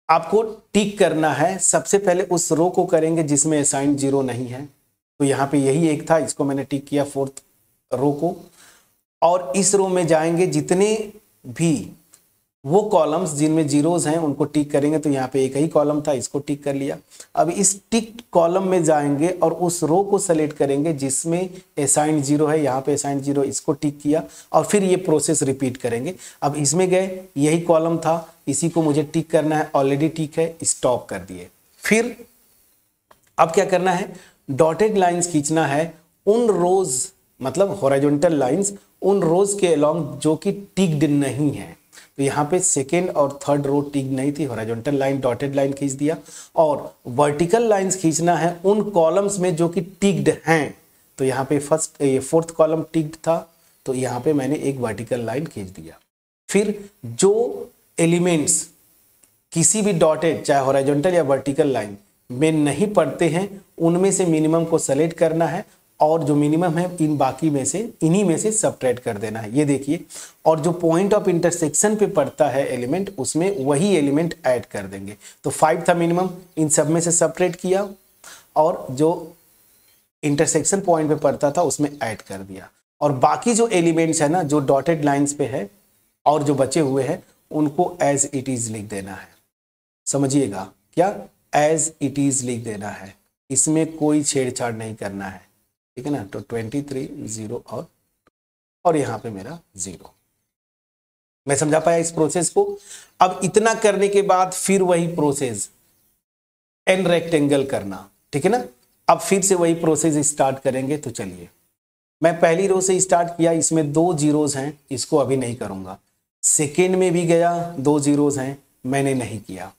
आपको टिक करना है, सबसे पहले उस रो को करेंगे जिसमें असाइंड 0 नहीं है, तो यहां पे यही एक था, इसको मैंने टिक किया 4th रो को। और इस रो में जाएंगे, जितने भी वो कॉलम्स जिनमें जीरोस हैं उनको टिक करेंगे, तो यहाँ पे एक ही कॉलम था, इसको टिक कर लिया। अब इस टिक कॉलम में जाएंगे और उस रो को सेलेक्ट करेंगे जिसमें असाइंड 0 है, यहाँ पे असाइंड 0, इसको टिक किया, और फिर ये प्रोसेस रिपीट करेंगे। अब इसमें गए, यही कॉलम था, इसी को मुझे टिक करना है, ऑलरेडी टिक है, स्टॉप कर दिए। फिर अब क्या करना है, डॉटेड लाइंस खींचना है उन रोज, मतलब हॉरिजॉन्टल लाइंस उन रोज के अलोंग जो कि टिक्ड नहीं है। तो यहाँ पे सेकेंड और थर्ड रो टिक नहीं थी, हॉरिजॉन्टल लाइन डॉटेड लाइन खींच दिया। और वर्टिकल लाइंस खींचना है उन कॉलम्स में जो कि टिक्ड हैं। तो यहाँ पे फर्स्ट ये 4th कॉलम टिक्ड था, तो यहाँ पे मैंने एक वर्टिकल लाइन खींच दिया। फिर जो एलिमेंट्स किसी भी डॉटेड चाहे हॉरिजॉन्टल या वर्टिकल लाइन में नहीं पड़ते हैं, उनमें से मिनिमम को सेलेक्ट करना है, और जो मिनिमम है इन बाकी में से, इन्हीं में से सब्ट्रैक्ट कर देना है, ये देखिए। और जो पॉइंट ऑफ इंटरसेक्शन पे पड़ता है एलिमेंट, उसमें वही एलिमेंट ऐड कर देंगे। तो 5 था मिनिमम, इन सब में से सब्ट्रैक्ट किया, और जो इंटरसेक्शन पॉइंट पे पड़ता था उसमें ऐड कर दिया। और बाकी जो एलिमेंट्स है ना, जो डॉटेड लाइंस पे है और जो बचे हुए हैं, उनको एज इट इज लिख देना है। समझिएगा, क्या एज इट इज लिख देना है, इसमें कोई छेड़छाड़ नहीं करना है, ठीक है ना। तो 23 0 और यहाँ पे मेरा 0। मैं समझा पाया इस प्रोसेस को। अब इतना करने के बाद फिर वही प्रोसेस एन रेक्टेंगल करना, ठीक है ना। अब फिर से वही प्रोसेस स्टार्ट करेंगे। तो चलिए, मैं पहली रो से स्टार्ट किया, इसमें 2 जीरोस हैं, इसको अभी नहीं करूंगा। सेकेंड में भी गया, 2 जीरोस हैं, मैंने नहीं किया।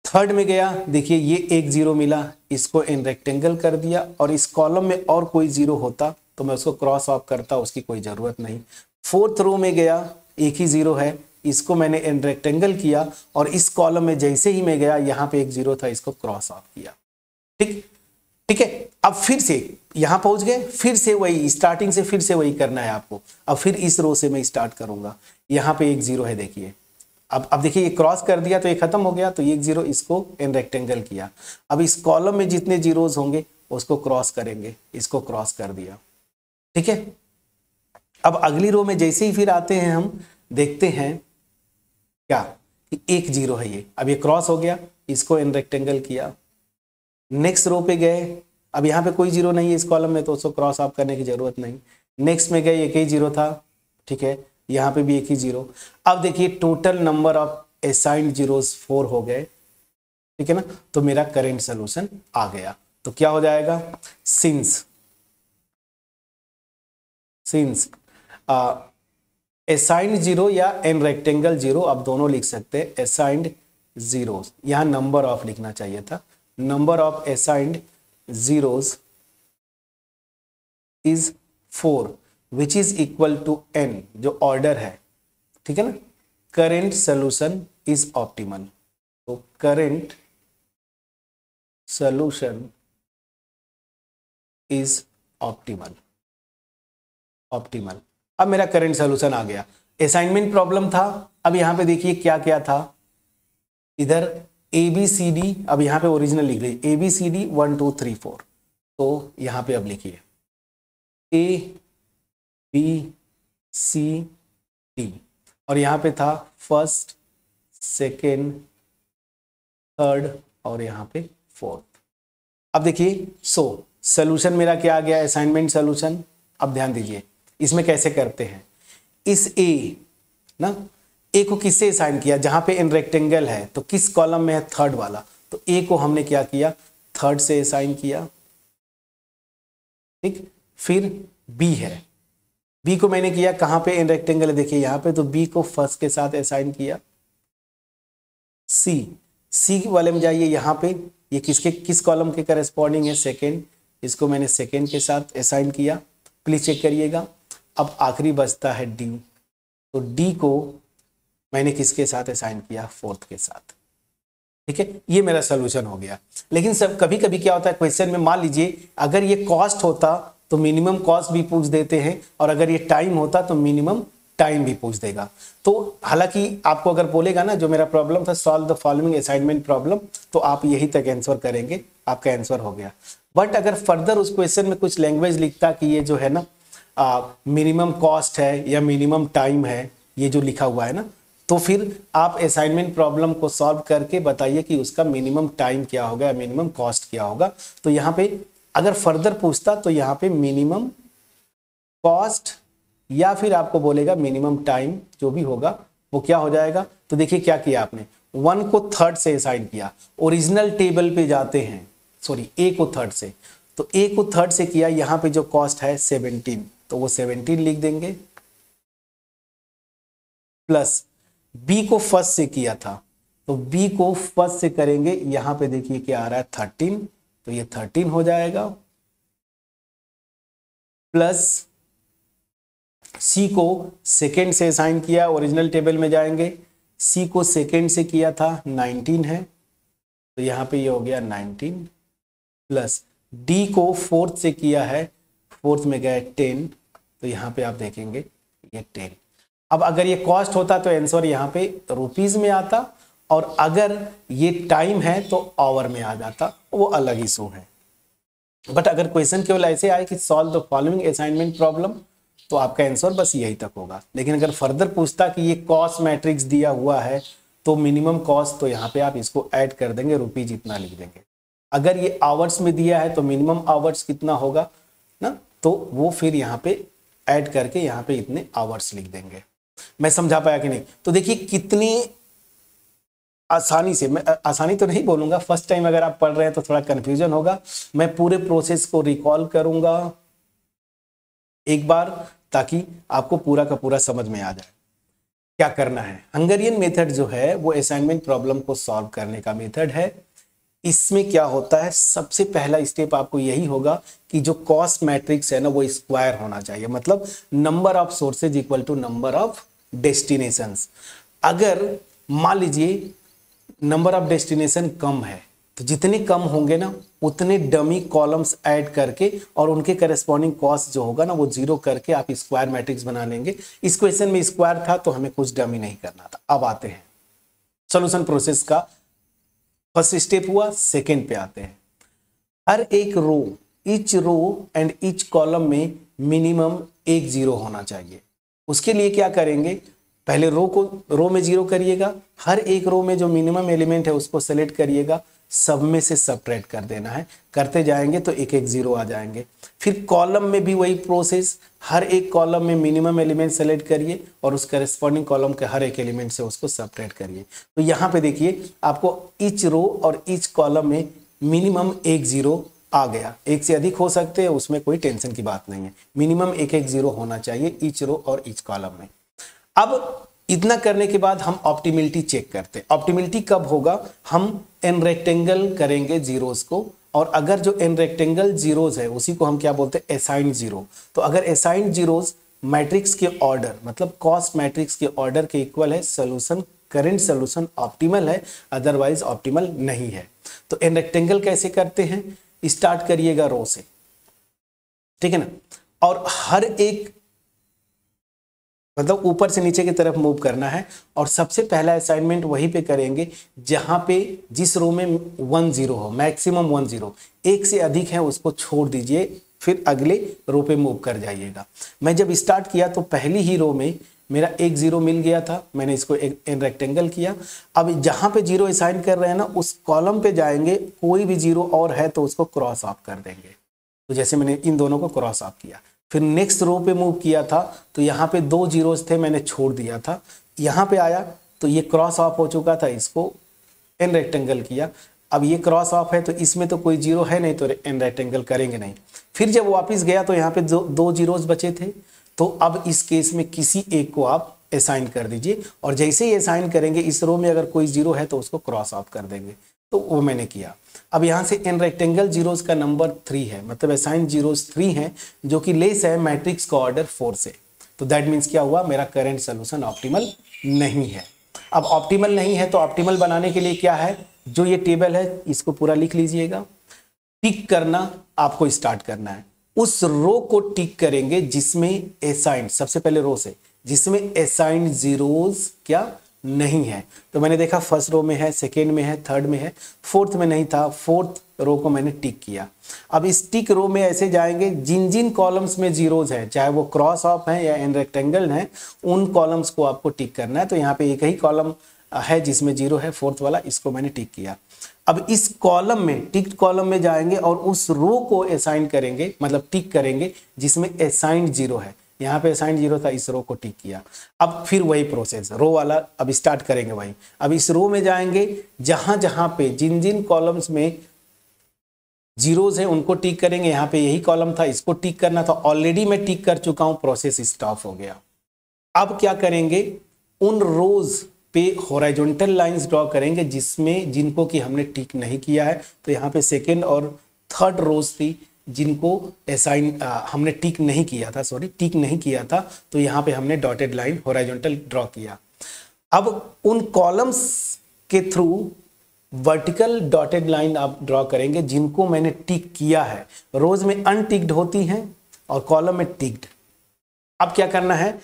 थर्ड में गया, देखिए ये एक 0 मिला, इसको इन रेक्टेंगल कर दिया, और इस कॉलम में और कोई 0 होता तो मैं उसको क्रॉस ऑफ करता, उसकी कोई जरूरत नहीं। 4th रो में गया, एक ही 0 है, इसको मैंने इन रेक्टेंगल किया, और इस कॉलम में जैसे ही मैं गया, यहाँ पे एक 0 था, इसको क्रॉस ऑफ किया। ठीक है। अब फिर से यहां पहुंच गए, फिर से वही स्टार्टिंग से फिर से वही करना है आपको। अब फिर इस रो से मैं स्टार्ट करूंगा, यहाँ पे एक 0 है, देखिए। अब देखिए ये क्रॉस कर दिया तो ये खत्म हो गया, तो एक 0 इसको इन रेक्टेंगल किया। अब इस कॉलम में जितने जीरोस होंगे उसको क्रॉस करेंगे, इसको क्रॉस कर दिया, ठीक है। अब अगली रो में जैसे ही फिर आते हैं, हम देखते हैं क्या, एक 0 है ये, अब ये क्रॉस हो गया, इसको इन रेक्टेंगल किया। नेक्स्ट रो पे गए, अब यहाँ पे कोई 0 नहीं है इस कॉलम में, तो उसको क्रॉस ऑफ करने की जरूरत नहीं। नेक्स्ट में गए, एक ही 0 था, ठीक है, यहाँ पे भी एक ही 0। अब देखिए total number of assigned zeros 4 हो गए, ठीक है ना। तो मेरा करेंट सोल्यूशन आ गया। तो क्या हो जाएगा, सिंस असाइंड 0 या एन रेक्टेंगल 0, आप दोनों लिख सकते हैं। असाइंड जीरोस, यहाँ नंबर ऑफ लिखना चाहिए था, number of assigned zeros is 4 which is equal to n, जो ऑर्डर है, ठीक है ना। करेंट सोल्यूशन इज ऑप्टिमल, तो करेंट सोल्यूशन इज ऑप्टिमल। अब मेरा करेंट सोल्यूशन आ गया। असाइनमेंट प्रॉब्लम था, अब यहां पे देखिए क्या क्या था, इधर ए बी सी डी, अब यहाँ पे ओरिजिनल लिख रही है ABCD 1 2 3 4, तो यहाँ पे अब लिखिए ABCD और यहाँ पे था फर्स्ट, सेकेंड, थर्ड और यहाँ पे फोर्थ। अब देखिए सोल्यूशन मेरा क्या आ गया, असाइनमेंट सोल्यूशन। अब ध्यान दीजिए इसमें कैसे करते हैं। इस ए को किससे असाइन किया, जहां पे इन रेक्टेंगल है तो किस कॉलम में है, थर्ड वाला, तो ए को हमने क्या किया, थर्ड से असाइन किया। ठीक, फिर बी है, बी को मैंने किया कहां पे, इन रेक्टेंगल है, देखिए यहां पे, तो बी को फर्स्ट के साथ असाइन किया। सी वाले में जाइए, यहां पे ये किस कॉलम के करस्पॉन्डिंग है, सेकेंड, इसको मैंने सेकेंड के साथ असाइन किया। प्लीज चेक करिएगा। अब आखिरी बचता है डी, तो डी को मैंने किसके साथ असाइन किया, फोर्थ के साथ। ठीक है, ये मेरा सोल्यूशन हो गया। लेकिन सब कभी कभी क्या होता है क्वेश्चन में, मान लीजिए अगर ये कॉस्ट होता तो मिनिमम कॉस्ट भी पूछ देते हैं, और अगर ये टाइम होता तो मिनिमम टाइम भी पूछ देगा। तो हालांकि आपको अगर बोलेगा ना, जो मेरा प्रॉब्लम था, solve the following assignment problem, तो आप यही तक आंसर करेंगे, आपका आंसर हो गया। बट अगर फर्दर उस क्वेश्चन में कुछ लैंग्वेज लिखता कि ये जो है ना मिनिमम कॉस्ट है या मिनिमम टाइम है, ये जो लिखा हुआ है ना, तो फिर आप असाइनमेंट प्रॉब्लम को सॉल्व करके बताइए कि उसका मिनिमम टाइम क्या होगा, मिनिमम कॉस्ट क्या होगा। तो यहाँ पे अगर फर्दर पूछता तो यहाँ पे मिनिमम कॉस्ट या फिर आपको बोलेगा मिनिमम टाइम, जो भी होगा वो क्या हो जाएगा। तो देखिए क्या किया आपने, 1 को थर्ड से असाइन किया, ओरिजिनल टेबल पे जाते हैं, सॉरी ए को थर्ड से, तो ए को थर्ड से किया, यहाँ पे जो कॉस्ट है 17, तो वो 17 लिख देंगे, प्लस बी को फर्स्ट से किया था, तो बी को फर्स्ट से करेंगे, यहां पे देखिए क्या आ रहा है 13, तो ये 13 हो जाएगा, प्लस सी को सेकेंड से असाइन किया, ओरिजिनल टेबल में जाएंगे, सी को सेकेंड से किया था 19 है, तो यहां पे ये हो गया 19, प्लस डी को फोर्थ से किया है, फोर्थ में गया 10, तो यहां पे आप देखेंगे ये 10। अब अगर ये कॉस्ट होता तो आंसर यहाँ पे रुपीज में आता, और अगर ये टाइम है तो आवर में आ जाता, वो अलग इशू है। बट अगर क्वेश्चन केवल ऐसे आए कि solve the following assignment problem, तो आपका आंसर बस यही तक होगा। लेकिन अगर फर्दर पूछता कि ये कॉस्ट मैट्रिक्स दिया हुआ है तो मिनिमम कॉस्ट, तो यहाँ पे आप इसको ऐड कर देंगे, रुपीज इतना लिख देंगे। अगर ये आवर्स में दिया है तो मिनिमम आवर्स कितना होगा ना, तो वो फिर यहाँ पे ऐड करके यहाँ पे इतने आवर्स लिख देंगे। मैं समझा पाया कि नहीं? तो देखिए कितनी आसानी से, मैं आसानी तो नहीं बोलूंगा, फर्स्ट टाइम अगर आप पढ़ रहे हैं तो थोड़ा कंफ्यूजन होगा। मैं पूरे प्रोसेस को रिकॉल करूंगा एक बार, ताकि आपको पूरा का पूरा समझ में आ जाए क्या करना है। हंगेरियन मेथड जो है वो असाइनमेंट प्रॉब्लम को सॉल्व करने का मेथड है। इसमें क्या होता है, सबसे पहला स्टेप आपको यही होगा कि जो कॉस्ट मैट्रिक्स है ना वो स्क्वायर होना चाहिए, मतलब number of sources equal to number of destinations. अगर मान लीजिए नंबर ऑफ डेस्टिनेशन कम है, तो जितने कम होंगे ना उतने डमी कॉलम्स ऐड करके और उनके करस्पॉन्डिंग कॉस्ट जो होगा ना वो जीरो करके आप स्क्वायर मैट्रिक्स बना लेंगे। इस क्वेश्चन में स्क्वायर था तो हमें कुछ डमी नहीं करना था। अब आते हैं सॉल्यूशन प्रोसेस का, फर्स्ट स्टेप हुआ, सेकेंड पे आते हैं। हर एक row, each row and each column में मिनिमम एक जीरो होना चाहिए। उसके लिए क्या करेंगे, पहले रो में जीरो करिएगा, हर एक रो में जो मिनिमम एलिमेंट है उसको सेलेक्ट करिएगा, सब में से सबट्रैक्ट कर देना है। करते जाएंगे तो एक एक जीरो आ जाएंगे। फिर कॉलम में भी वही प्रोसेस, हर एक कॉलम में मिनिमम एलिमेंट सेलेक्ट करिए और उस करस्पॉन्डिंग कॉलम के हर एक एलिमेंट से उसको सबट्रैक्ट करिए। तो यहाँ पे देखिए आपको ईच रो और ईच कॉलम में मिनिमम एक जीरो आ गया। एक से अधिक हो सकते हैं, उसमें कोई टेंशन की बात नहीं है, मिनिमम एक एक जीरो होना चाहिए ईच रो और ईच कॉलम में। अब इतना करने के बाद हम ऑप्टिमिलिटी चेक करते हैं। ऑप्टिमिलिटी कब होगा, हम एन रेक्टेंगल करेंगे जीरोस को, और अगर जो एन रेक्टेंगल जीरोस है उसी को हम क्या बोलते हैं, असाइंड जीरो। तो अगर असाइंड जीरोस मैट्रिक्स के ऑर्डर, मतलब कॉस्ट मैट्रिक्स के ऑर्डर के इक्वल है, सोल्यूशन करंट सोल्यूशन ऑप्टिमल है, अदरवाइज ऑप्टिमल नहीं है। तो एन रेक्टेंगल कैसे करते हैं, स्टार्ट करिएगा रो से, ठीक है ना, और हर एक मतलब ऊपर से नीचे की तरफ मूव करना है। और सबसे पहला असाइनमेंट वहीं पे करेंगे जहां पे जिस रो में 1 0 हो, मैक्सिमम 1 0, एक से अधिक है उसको छोड़ दीजिए, फिर अगले रो पे मूव कर जाइएगा। मैं जब स्टार्ट किया तो पहली ही रो में मेरा एक 0 मिल गया था, मैंने इसको एक एन रेक्टेंगल किया। अब जहां पे 0 असाइन कर रहे हैं ना उस कॉलम पे जाएंगे, कोई भी 0 और है तो उसको क्रॉस ऑफ कर देंगे। तो जैसे मैंने इन दोनों को क्रॉस ऑफ किया, फिर नेक्स्ट रो पे मूव किया था तो यहाँ पे 2 जीरोस थे, मैंने छोड़ दिया था। यहाँ पे आया तो ये क्रॉस ऑफ हो चुका था, इसको एन रेक्टेंगल किया। अब ये क्रॉस ऑफ है तो इसमें तो कोई 0 है नहीं तो एन रेक्टेंगल करेंगे नहीं। फिर जब वापस गया तो यहाँ पे 2 जीरोस बचे थे, तो अब इस केस में किसी एक को आप असाइन कर दीजिए, और जैसे ही असाइन करेंगे इस रो में अगर कोई 0 है तो उसको क्रॉस ऑफ कर देंगे। तो वो मैंने किया। अब यहाँ से एन रेक्टेंगल जीरोस का नंबर 3 है, मतलब असाइन जीरोस 3 है, जो कि लेस है मैट्रिक्स का ऑर्डर 4 से। तो दैट मीन्स क्या हुआ, मेरा करंट सोल्यूशन ऑप्टिमल नहीं है। अब ऑप्टिमल नहीं है तो ऑप्टिमल बनाने के लिए क्या है, जो ये टेबल है इसको पूरा लिख लीजिएगा। टिक करना आपको स्टार्ट करना है, उस रो को टिक करेंगे जिसमें असाइन, सबसे पहले रो से जिसमें असाइन जीरोस क्या नहीं है। तो मैंने देखा फर्स्ट रो में है, सेकेंड में है, थर्ड में है, फोर्थ में नहीं था, फोर्थ रो को मैंने टिक किया। अब इस टिक रो में ऐसे जाएंगे जिन जिन कॉलम्स में जीरोज है, चाहे वो क्रॉस ऑफ है या एन रेक्टेंगल है, उन कॉलम्स को आपको टिक करना है। तो यहाँ पे एक ही कॉलम है जिसमें 0 है, फोर्थ वाला, इसको मैंने टिक किया। अब इस कॉलम में, टिक्ड कॉलम में जाएंगे और उस रो को असाइन करेंगे, मतलब टिक करेंगे जिसमें असाइंड 0 है। यहाँ पे असाइंड 0 था, इस रो को टिक किया। अब फिर वही प्रोसेस रो वाला अब स्टार्ट करेंगे वही। अब इस रो में जाएंगे जहां जहां पे जिन जिन कॉलम्स में जीरोज है उनको टिक करेंगे। यहाँ पे यही कॉलम था, इसको टिक करना था, ऑलरेडी मैं टिक कर चुका हूं, प्रोसेस स्टॉप हो गया। अब क्या करेंगे, उन रोज पे हॉरिजॉन्टल लाइंस ड्रॉ करेंगे जिसमें जिनको कि हमने टिक नहीं किया है। तो यहाँ पे सेकेंड और थर्ड रोज थी जिनको असाइन हमने टिक नहीं किया था, टिक नहीं किया था, तो यहाँ पे हमने डॉटेड लाइन हॉरिजॉन्टल ड्रॉ किया। अब उन कॉलम्स के थ्रू वर्टिकल डॉटेड लाइन आप ड्रॉ करेंगे जिनको मैंने टिक किया है। रोज में अनटिक्ड होती हैं और कॉलम में टिक्ड। अब क्या करना है,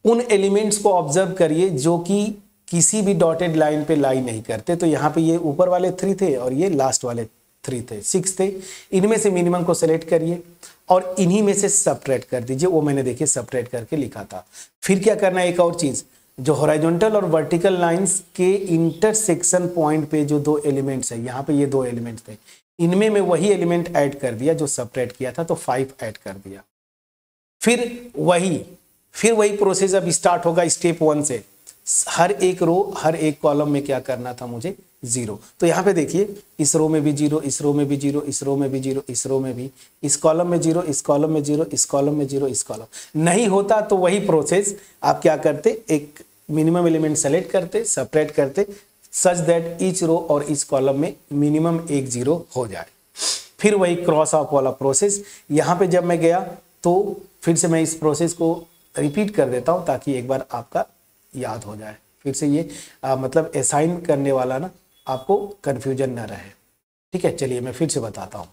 उन एलिमेंट्स को ऑब्जर्व करिए जो कि किसी भी डॉटेड लाइन पे लाई नहीं करते। तो यहाँ पे ये ऊपर वाले 3 थे और ये लास्ट वाले 3 थे, 6 थे। इनमें से मिनिमम को सेलेक्ट करिए और इन्हीं में से सबट्रैक्ट कर दीजिए। वो मैंने देखिए सबट्रैक्ट करके लिखा था। फिर क्या करना है, एक और चीज, जो हॉरिजॉन्टल और वर्टिकल लाइंस के इंटरसेक्शन पॉइंट पे जो 2 एलिमेंट्स है, यहाँ पे ये 2 एलिमेंट्स थे, इनमें मैं वही एलिमेंट ऐड कर दिया जो सबट्रैक्ट किया था, तो 5 ऐड कर दिया। फिर वही प्रोसेस अब स्टार्ट होगा स्टेप 1 से। हर एक रो, हर एक कॉलम में क्या करना था मुझे, 0। तो यहाँ पे देखिए इस रो में भी 0, इस रो में भी 0, इस रो में भी 0, इस रो में भी, इस कॉलम में 0, इस कॉलम में 0, इस कॉलम में 0, इस कॉलम नहीं होता। तो वही प्रोसेस आप क्या करते, एक मिनिमम एलिमेंट सेलेक्ट करते, सेपरेट करते, सच दैट ईच रो और इस कॉलम में मिनिमम एक 0 हो जाए। फिर वही क्रॉस ऑफ वाला प्रोसेस। यहाँ पे जब मैं गया तो फिर से मैं इस प्रोसेस को रिपीट कर देता हूँ ताकि एक बार आपका याद हो जाए। फिर से ये मतलब असाइन करने वाला ना आपको कंफ्यूजन ना रहे। ठीक है, चलिए मैं फिर से बताता हूँ।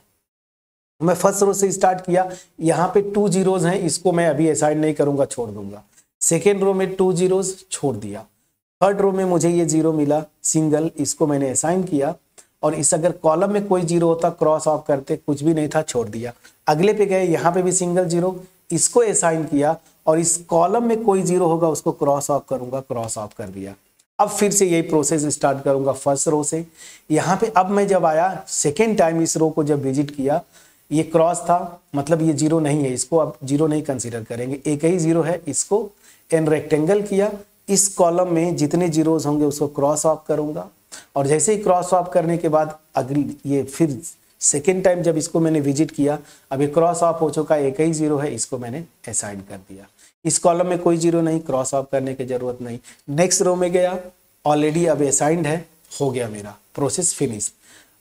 मैं फर्स्ट रो से स्टार्ट किया, यहाँ पे 2 जीरोज हैं, इसको मैं अभी असाइन नहीं करूंगा, छोड़ दूंगा। सेकेंड रो में 2 जीरोज छोड़ दिया। थर्ड रो में मुझे ये 0 मिला सिंगल, इसको मैंने असाइन किया। और इस अगर कॉलम में कोई 0 होता क्रॉस ऑफ करते, कुछ भी नहीं था, छोड़ दिया। अगले पे गए, यहाँ पे भी सिंगल 0, इसको असाइन किया। और इस कॉलम में कोई 0 होगा उसको क्रॉस ऑफ करूंगा, क्रॉस ऑफ कर दिया। अब फिर से यही प्रोसेस स्टार्ट करूंगा फर्स्ट रो से। यहाँ पे अब मैं जब आया सेकेंड टाइम इस रो को जब विजिट किया, ये क्रॉस था, मतलब ये 0 नहीं है, इसको अब 0 नहीं कंसीडर करेंगे, एक ही 0 है, इसको एन रेक्टेंगल किया। इस कॉलम में जितने जीरोज होंगे उसको क्रॉस ऑफ करूंगा। और जैसे ही क्रॉस ऑफ करने के बाद अगली ये फिर सेकेंड टाइम जब इसको मैंने विजिट किया, अब ये क्रॉस ऑफ हो चुका है, एक ही 0 है, इसको मैंने असाइन कर दिया। इस कॉलम में कोई 0 नहीं, क्रॉस ऑफ करने की जरूरत नहीं। नेक्स्ट रो में गया, ऑलरेडी अब असाइंड है, हो गया मेरा प्रोसेस फिनिश।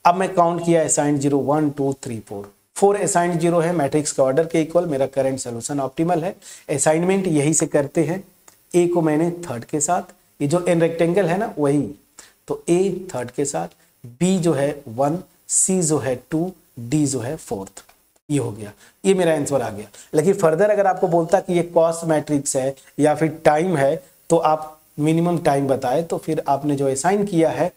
अब मैं काउंट किया असाइंड 0, 1 2 3 4 असाइंड 0 है, मैट्रिक्स के ऑर्डर के इक्वल, मेरा करंट सोल्यूशन ऑप्टिमल है। असाइनमेंट यही से करते हैं। ए को मैंने थर्ड के साथ, ये जो एन रेक्टेंगल है ना वही, तो ए थर्ड के साथ, बी जो है 1, सी जो है 2, डी जो है 4th। ये हो गया, ये मेरा आंसर आ गया। लेकिन फर्दर अगर आपको बोलता कि ये कॉस्ट मैट्रिक्स है या फिर टाइम है, तो आप मिनिमम टाइम बताए, तो फिर आपने जो असाइन किया है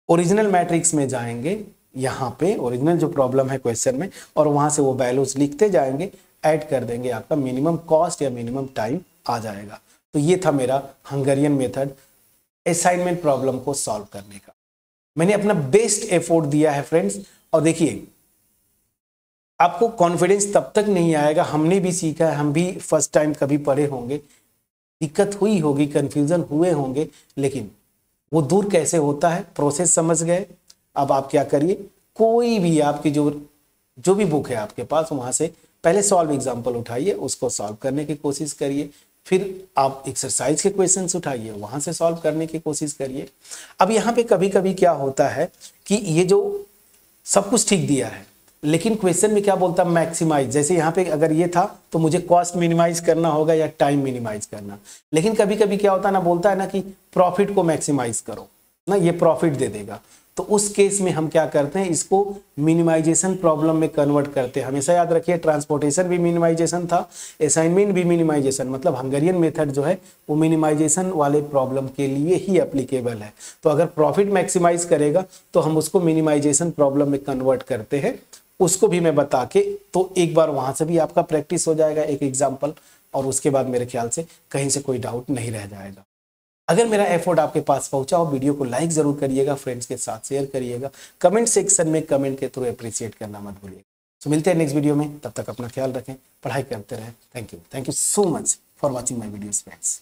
ओरिजिनल मैट्रिक्स में जाएंगे, यहाँ पे ओरिजिनल जो प्रॉब्लम है क्वेश्चन में, और वहां से वो वैल्यूज लिखते जाएंगे, ऐड कर देंगे, आपका मिनिमम कॉस्ट या मिनिमम टाइम आ जाएगा। तो ये था मेरा हंगेरियन मेथड असाइनमेंट प्रॉब्लम को सॉल्व करने का। मैंने अपना बेस्ट एफर्ट दिया है फ्रेंड्स। और देखिए, आपको कॉन्फिडेंस तब तक नहीं आएगा, हमने भी सीखा है, हम भी फर्स्ट टाइम कभी पढ़े होंगे, दिक्कत हुई होगी, कंफ्यूजन हुए होंगे, लेकिन वो दूर कैसे होता है, प्रोसेस समझ गए। अब आप क्या करिए, कोई भी आपकी जो भी बुक है आपके पास, वहां से पहले सॉल्व एग्जाम्पल उठाइए, उसको सॉल्व करने की कोशिश करिए, फिर आप एक्सरसाइज के क्वेश्चंस उठाइए, वहां से सॉल्व करने की कोशिश करिए। अब यहाँ पे कभी कभी क्या होता है कि ये जो सब कुछ ठीक दिया है, लेकिन क्वेश्चन में क्या बोलता है, मैक्सिमाइज। जैसे यहाँ पे अगर ये था तो मुझे कॉस्ट मिनिमाइज करना होगा या टाइम मिनिमाइज करना, लेकिन कभी कभी क्या होता है ना, बोलता है ना कि प्रॉफिट को मैक्सिमाइज करो ना, ये प्रॉफिट दे देगा। तो उस केस में हम क्या करते हैं, इसको मिनिमाइजेशन प्रॉब्लम में कन्वर्ट करते हैं। हमेशा याद रखिए, ट्रांसपोर्टेशन भी मिनिमाइजेशन था, असाइनमेंट भी मिनिमाइजेशन, मतलब हंगेरियन मेथड जो है वो मिनिमाइजेशन वाले प्रॉब्लम के लिए ही एप्लीकेबल है। तो अगर प्रॉफिट मैक्सिमाइज करेगा तो हम उसको मिनिमाइजेशन प्रॉब्लम में कन्वर्ट करते हैं, उसको भी मैं बता के, तो एक बार वहां से भी आपका प्रैक्टिस हो जाएगा, एक एग्जाम्पल, और उसके बाद मेरे ख्याल से कहीं से कोई डाउट नहीं रह जाएगा। अगर मेरा एफर्ट आपके पास पहुंचा हो, वीडियो को लाइक जरूर करिएगा, फ्रेंड्स के साथ शेयर करिएगा, कमेंट सेक्शन में कमेंट के थ्रू अप्रिशिएट करना मत भूलिएगा। तो मिलते हैं नेक्स्ट वीडियो में, तब तक अपना ख्याल रखें, पढ़ाई करते रहें। Thank you so much for watching my videos friends.